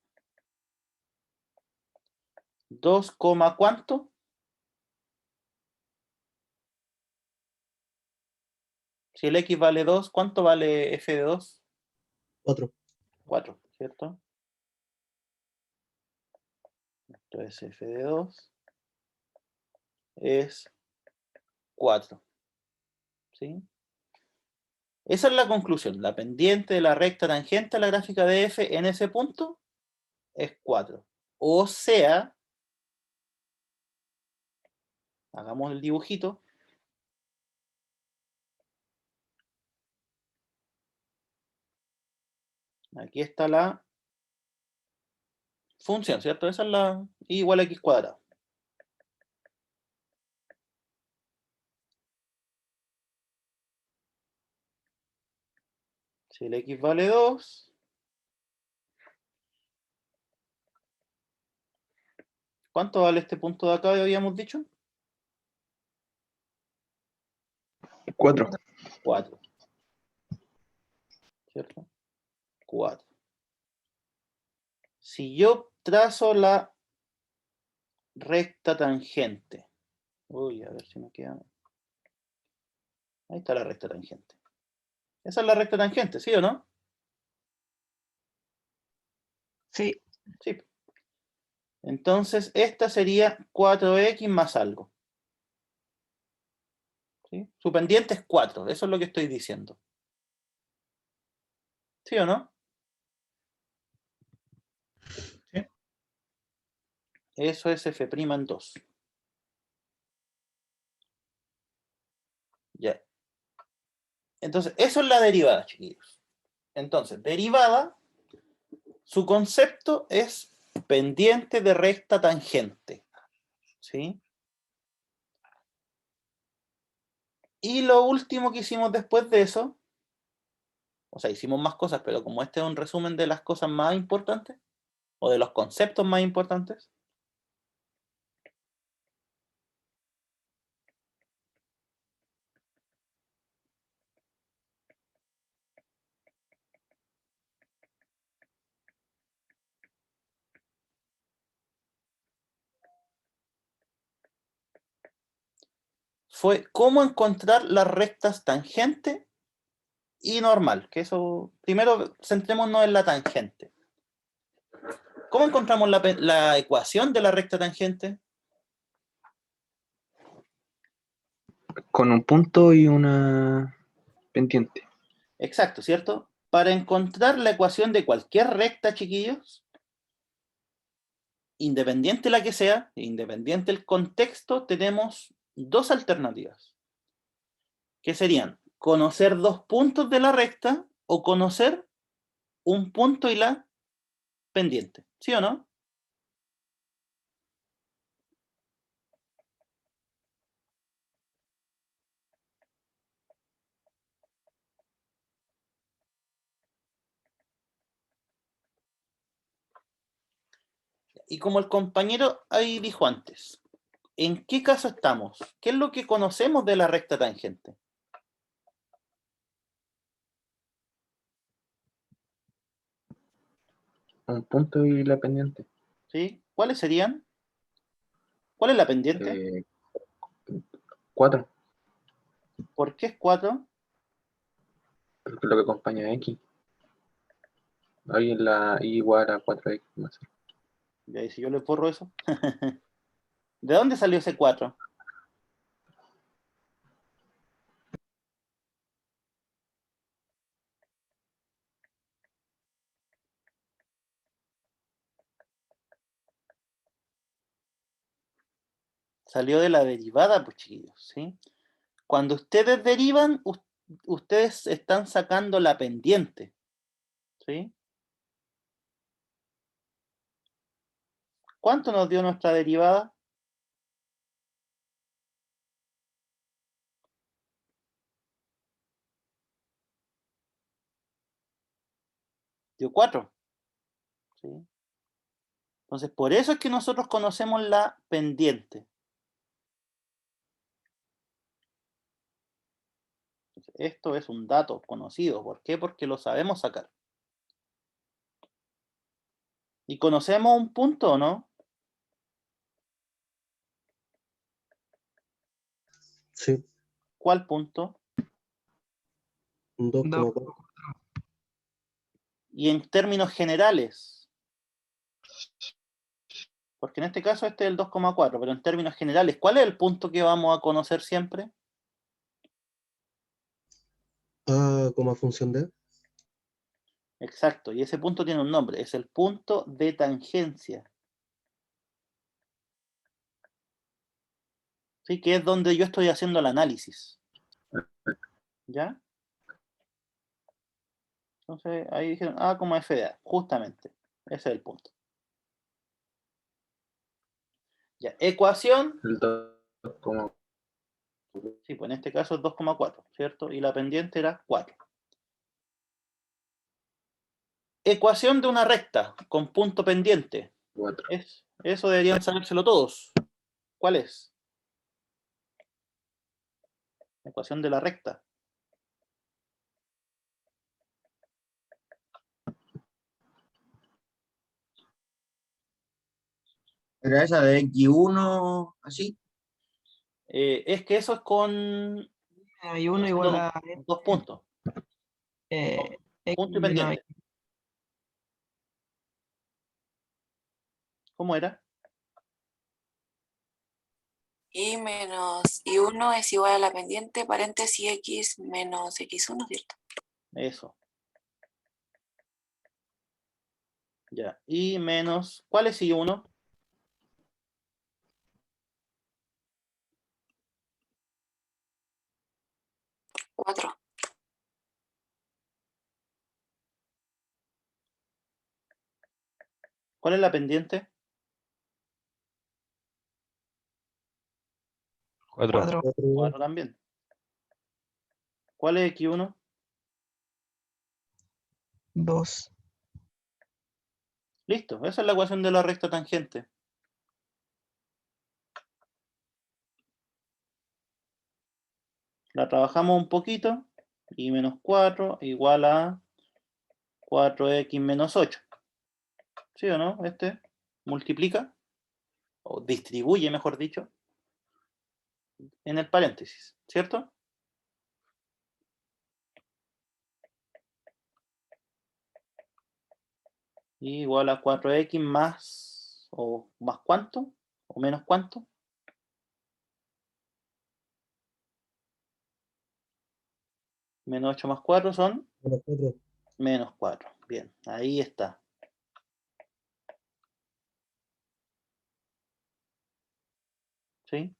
2, ¿cuánto? Si el x vale 2, ¿cuánto vale f de 2? 4. 4, ¿cierto? Esto es f de 2. Es 4. ¿Sí? Esa es la conclusión. La pendiente de la recta tangente a la gráfica de f en ese punto es 4. O sea, hagamos el dibujito. Aquí está la función, ¿cierto? Esa es la y igual a x cuadrado. Si el x vale 2, ¿cuánto vale este punto de acá, habíamos dicho? 4. 4. ¿Cierto? 4. Si yo trazo la recta tangente. Uy, a ver si me queda. Ahí está la recta tangente. Esa es la recta tangente, ¿sí o no? Sí. Sí. Entonces, esta sería 4x más algo. ¿Sí? Su pendiente es 4, eso es lo que estoy diciendo. ¿Sí o no? Sí. Eso es f' en 2. Ya. Entonces, eso es la derivada, chiquillos. Entonces, derivada, su concepto es pendiente de recta tangente. ¿Sí? Y lo último que hicimos después de eso, o sea, hicimos más cosas, pero como este es un resumen de las cosas más importantes, o de los conceptos más importantes, fue cómo encontrar las rectas tangente y normal, que eso, primero centrémonos en la tangente. ¿Cómo encontramos la ecuación de la recta tangente? Con un punto y una pendiente. Exacto, ¿cierto? Para encontrar la ecuación de cualquier recta, chiquillos, independiente la que sea, independiente el contexto, tenemos dos alternativas, que serían conocer dos puntos de la recta o conocer un punto y la pendiente, ¿sí o no? Y como el compañero ahí dijo antes, ¿en qué caso estamos? ¿Qué es lo que conocemos de la recta tangente? Un punto y la pendiente. ¿Sí? ¿Cuáles serían? ¿Cuál es la pendiente? 4, ¿Por qué es 4? porque es lo que acompaña a X. Ahí es la Y igual a 4X más. Y ahí si yo le borro eso. ¿De dónde salió ese 4? Salió de la derivada, pues chiquillos, ¿sí? Cuando ustedes derivan, ustedes están sacando la pendiente, ¿sí? ¿Cuánto nos dio nuestra derivada? Dio 4, ¿sí? Entonces, por eso es que nosotros conocemos la pendiente. Esto es un dato conocido. ¿Por qué? Porque lo sabemos sacar. ¿Y conocemos un punto o no? Sí, ¿Cuál punto? un 2,4. Y en términos generales, porque en este caso este es el 2,4, pero en términos generales, ¿cuál es el punto que vamos a conocer siempre? A como función de. Exacto, y ese punto tiene un nombre, es el punto de tangencia. ¿Sí? Que es donde yo estoy haciendo el análisis. ¿Ya? Entonces ahí dijeron A como f de A, justamente. Ese es el punto. Ya, ecuación. El 2, como Sí, pues en este caso es 2,4, ¿cierto? Y la pendiente era 4. Ecuación de una recta con punto pendiente. 4. Eso deberían sabérselo todos. ¿Cuál es? Ecuación de la recta. Era esa de X1, así. Es que eso es con Hay uno igual a dos puntos. X Punto y menos pendiente. ¿Cómo era? Y menos y1 es igual a la pendiente, paréntesis x menos x1, ¿cierto? Eso. Ya. Y menos. ¿Cuál es I1? 4. ¿Cuál es la pendiente? 4. 4. 4 también. ¿Cuál es X1? 2. Listo. Esa es la ecuación de la recta tangente. La trabajamos un poquito. Y menos 4 igual a 4x menos 8. ¿Sí o no? Este multiplica, o distribuye, mejor dicho, en el paréntesis, ¿cierto? Y igual a 4x más, o más cuánto, o menos cuánto. Menos 8 más 4 son Menos 4. menos 4. Bien, ahí está. ¿Sí?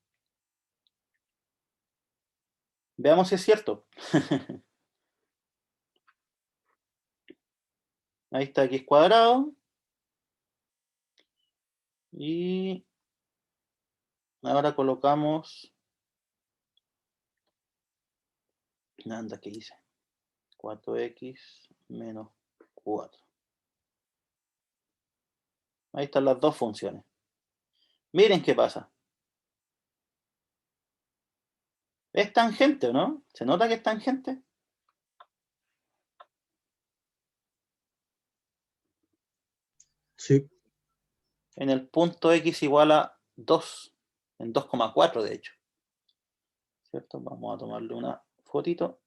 Veamos si es cierto. Ahí está x cuadrado. Y ahora colocamos... Anda, ¿qué hice? 4x menos 4. Ahí están las dos funciones. Miren qué pasa. ¿Es tangente o no? ¿Se nota que es tangente? Sí, En el punto x igual a 2, en 2,4 de hecho. ¿Cierto? Vamos a tomarle una fotito.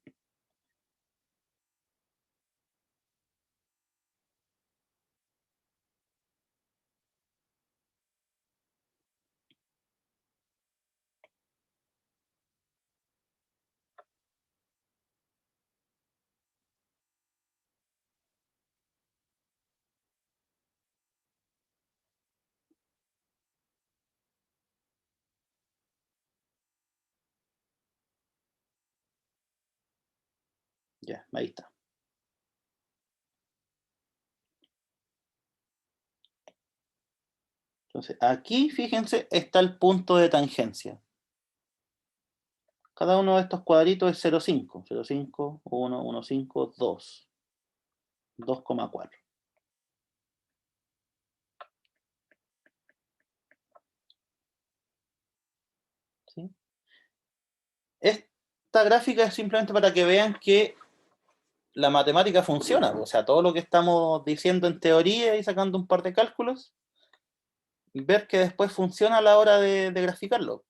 Ya, ahí está. Entonces, aquí, fíjense, está el punto de tangencia. Cada uno de estos cuadritos es 0,5. 0,5, 1, 1,5, 2. 2,4. ¿Sí? Esta gráfica es simplemente para que vean que la matemática funciona. O sea, todo lo que estamos diciendo en teoría y sacando un par de cálculos, ver que después funciona a la hora de graficarlo.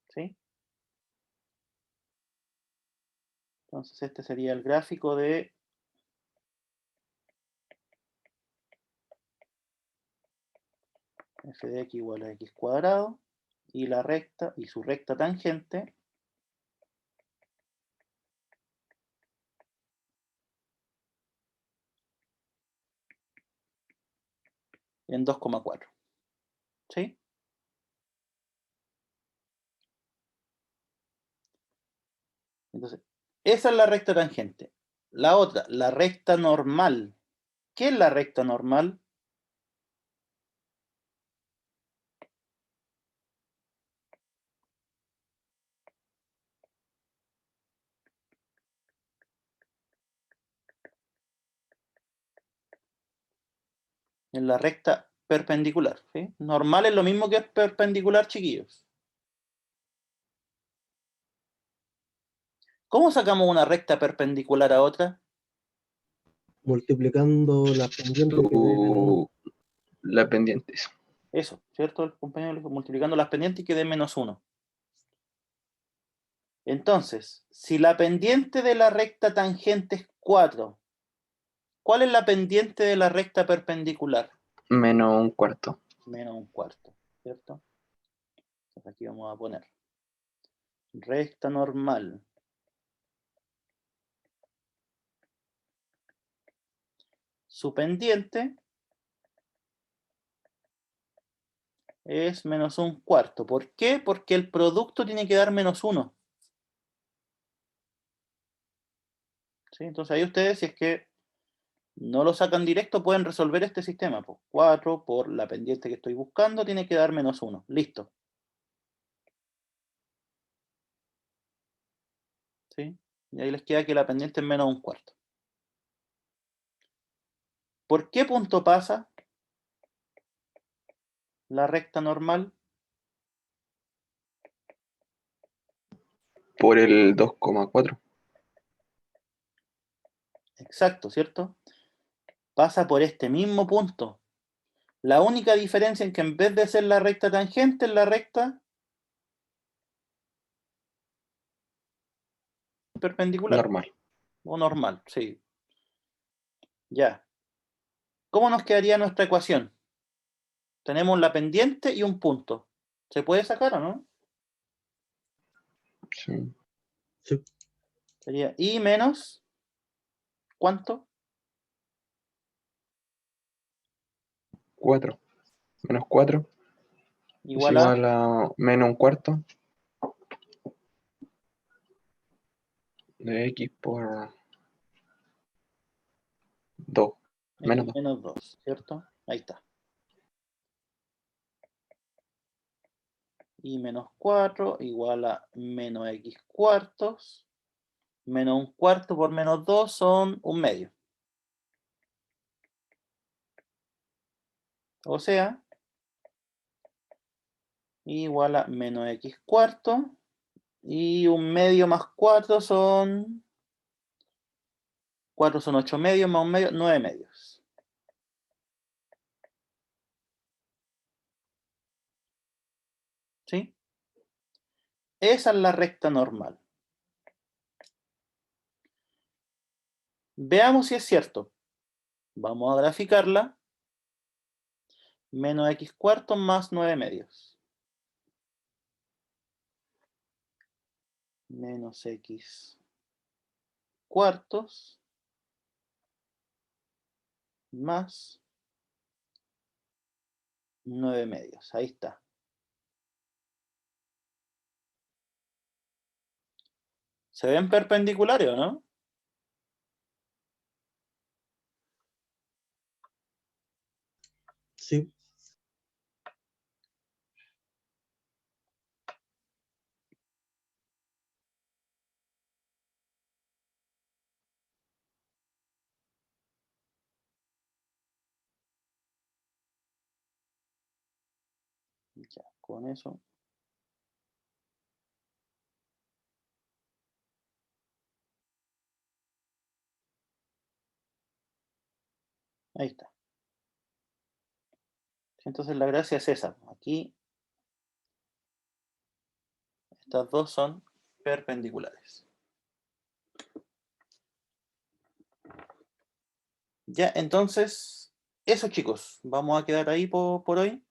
¿Sí? Entonces este sería el gráfico de f de x igual a x cuadrado y la recta y su recta tangente en 2,4. ¿Sí? Entonces, esa es la recta tangente. La otra, la recta normal. ¿Qué es la recta normal? Es la recta perpendicular. ¿Sí? Normal es lo mismo que perpendicular, chiquillos. ¿Cómo sacamos una recta perpendicular a otra? Multiplicando la pendiente que dé menos 1. La pendiente, eso. Eso, ¿cierto? El compañero multiplicando las pendientes y que dé menos 1. Entonces, si la pendiente de la recta tangente es 4, ¿cuál es la pendiente de la recta perpendicular? Menos un cuarto. Menos un cuarto, ¿cierto? Entonces aquí vamos a poner recta normal. Su pendiente es menos un cuarto. ¿Por qué? Porque el producto tiene que dar menos 1. ¿Sí? Entonces ahí ustedes, si es que no lo sacan directo, pueden resolver este sistema. Pues 4 por la pendiente que estoy buscando tiene que dar menos 1. Listo. ¿Sí? Y ahí les queda que la pendiente es menos un cuarto. ¿Por qué punto pasa la recta normal? Por el 2,4. Exacto, ¿cierto? Pasa por este mismo punto. La única diferencia es que en vez de ser la recta tangente, es la recta perpendicular. Normal. O normal, sí. Ya. ¿Cómo nos quedaría nuestra ecuación? Tenemos la pendiente y un punto. ¿Se puede sacar o no? Sí. Sí. Sería y menos, ¿cuánto? 4. Menos 4 es Igual a igual a menos un cuarto de x por 2. Menos x 2. menos 2, ¿cierto? Ahí está. Y menos 4 igual a menos x cuartos. Menos un cuarto por menos 2 son un medio. O sea, igual a menos x cuarto. Y un medio más 4 son... 4 son 8 medios más un medio, 9 medios. ¿Sí? Esa es la recta normal. Veamos si es cierto. Vamos a graficarla. Menos x cuartos más 9 medios. Menos x cuartos más 9 medios. Ahí está. ¿Se ven perpendiculares o no? Sí. Ya, con eso. Ahí está. Entonces la gracia es esa. Aquí estas dos son perpendiculares. Ya, entonces, eso chicos, vamos a quedar ahí por hoy.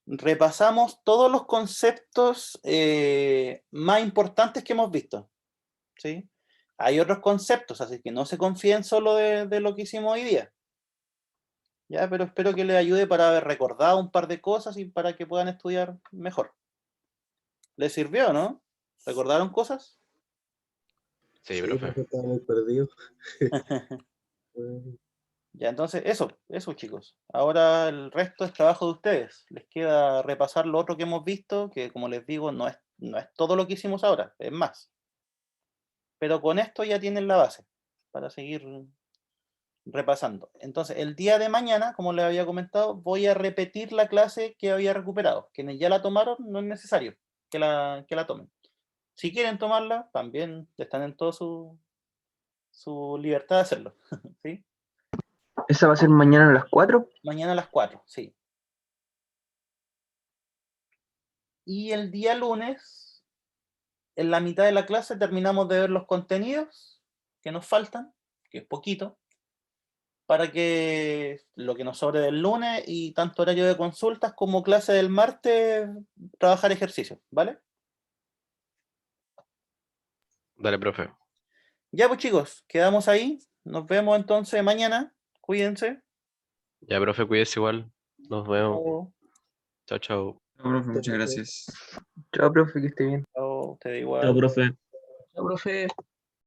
Repasamos todos los conceptos más importantes que hemos visto, ¿sí? Hay otros conceptos, así que no se confíen solo de lo que hicimos hoy día. Ya, pero espero que les ayude para haber recordado un par de cosas y para que puedan estudiar mejor. ¿Les sirvió, no? ¿Recordaron cosas? Sí, profe. Profe, estaba muy perdido. Ya, entonces, eso chicos. Ahora el resto es trabajo de ustedes. Les queda repasar lo otro que hemos visto, que como les digo, no es todo lo que hicimos ahora, es más. Pero con esto ya tienen la base para seguir repasando. Entonces, el día de mañana, como les había comentado, voy a repetir la clase que había recuperado. Quienes ya la tomaron, no es necesario que la tomen. Si quieren tomarla, también están en toda su libertad de hacerlo. ¿Sí? ¿Esa va a ser mañana a las 4? Mañana a las 4, sí. Y el día lunes, en la mitad de la clase, terminamos de ver los contenidos que nos faltan, que es poquito, para que lo que nos sobre del lunes y tanto horario de consultas como clase del martes, trabajar ejercicios, ¿vale? Dale, profe. Ya pues chicos, quedamos ahí. Nos vemos entonces mañana. Cuídense. Ya, profe, cuídese igual. Nos vemos. Chao, Chao, chao. No, profe, muchas gracias. Chao, profe, que esté bien. chao, ustedes Chao, igual. profe. Chao, profe.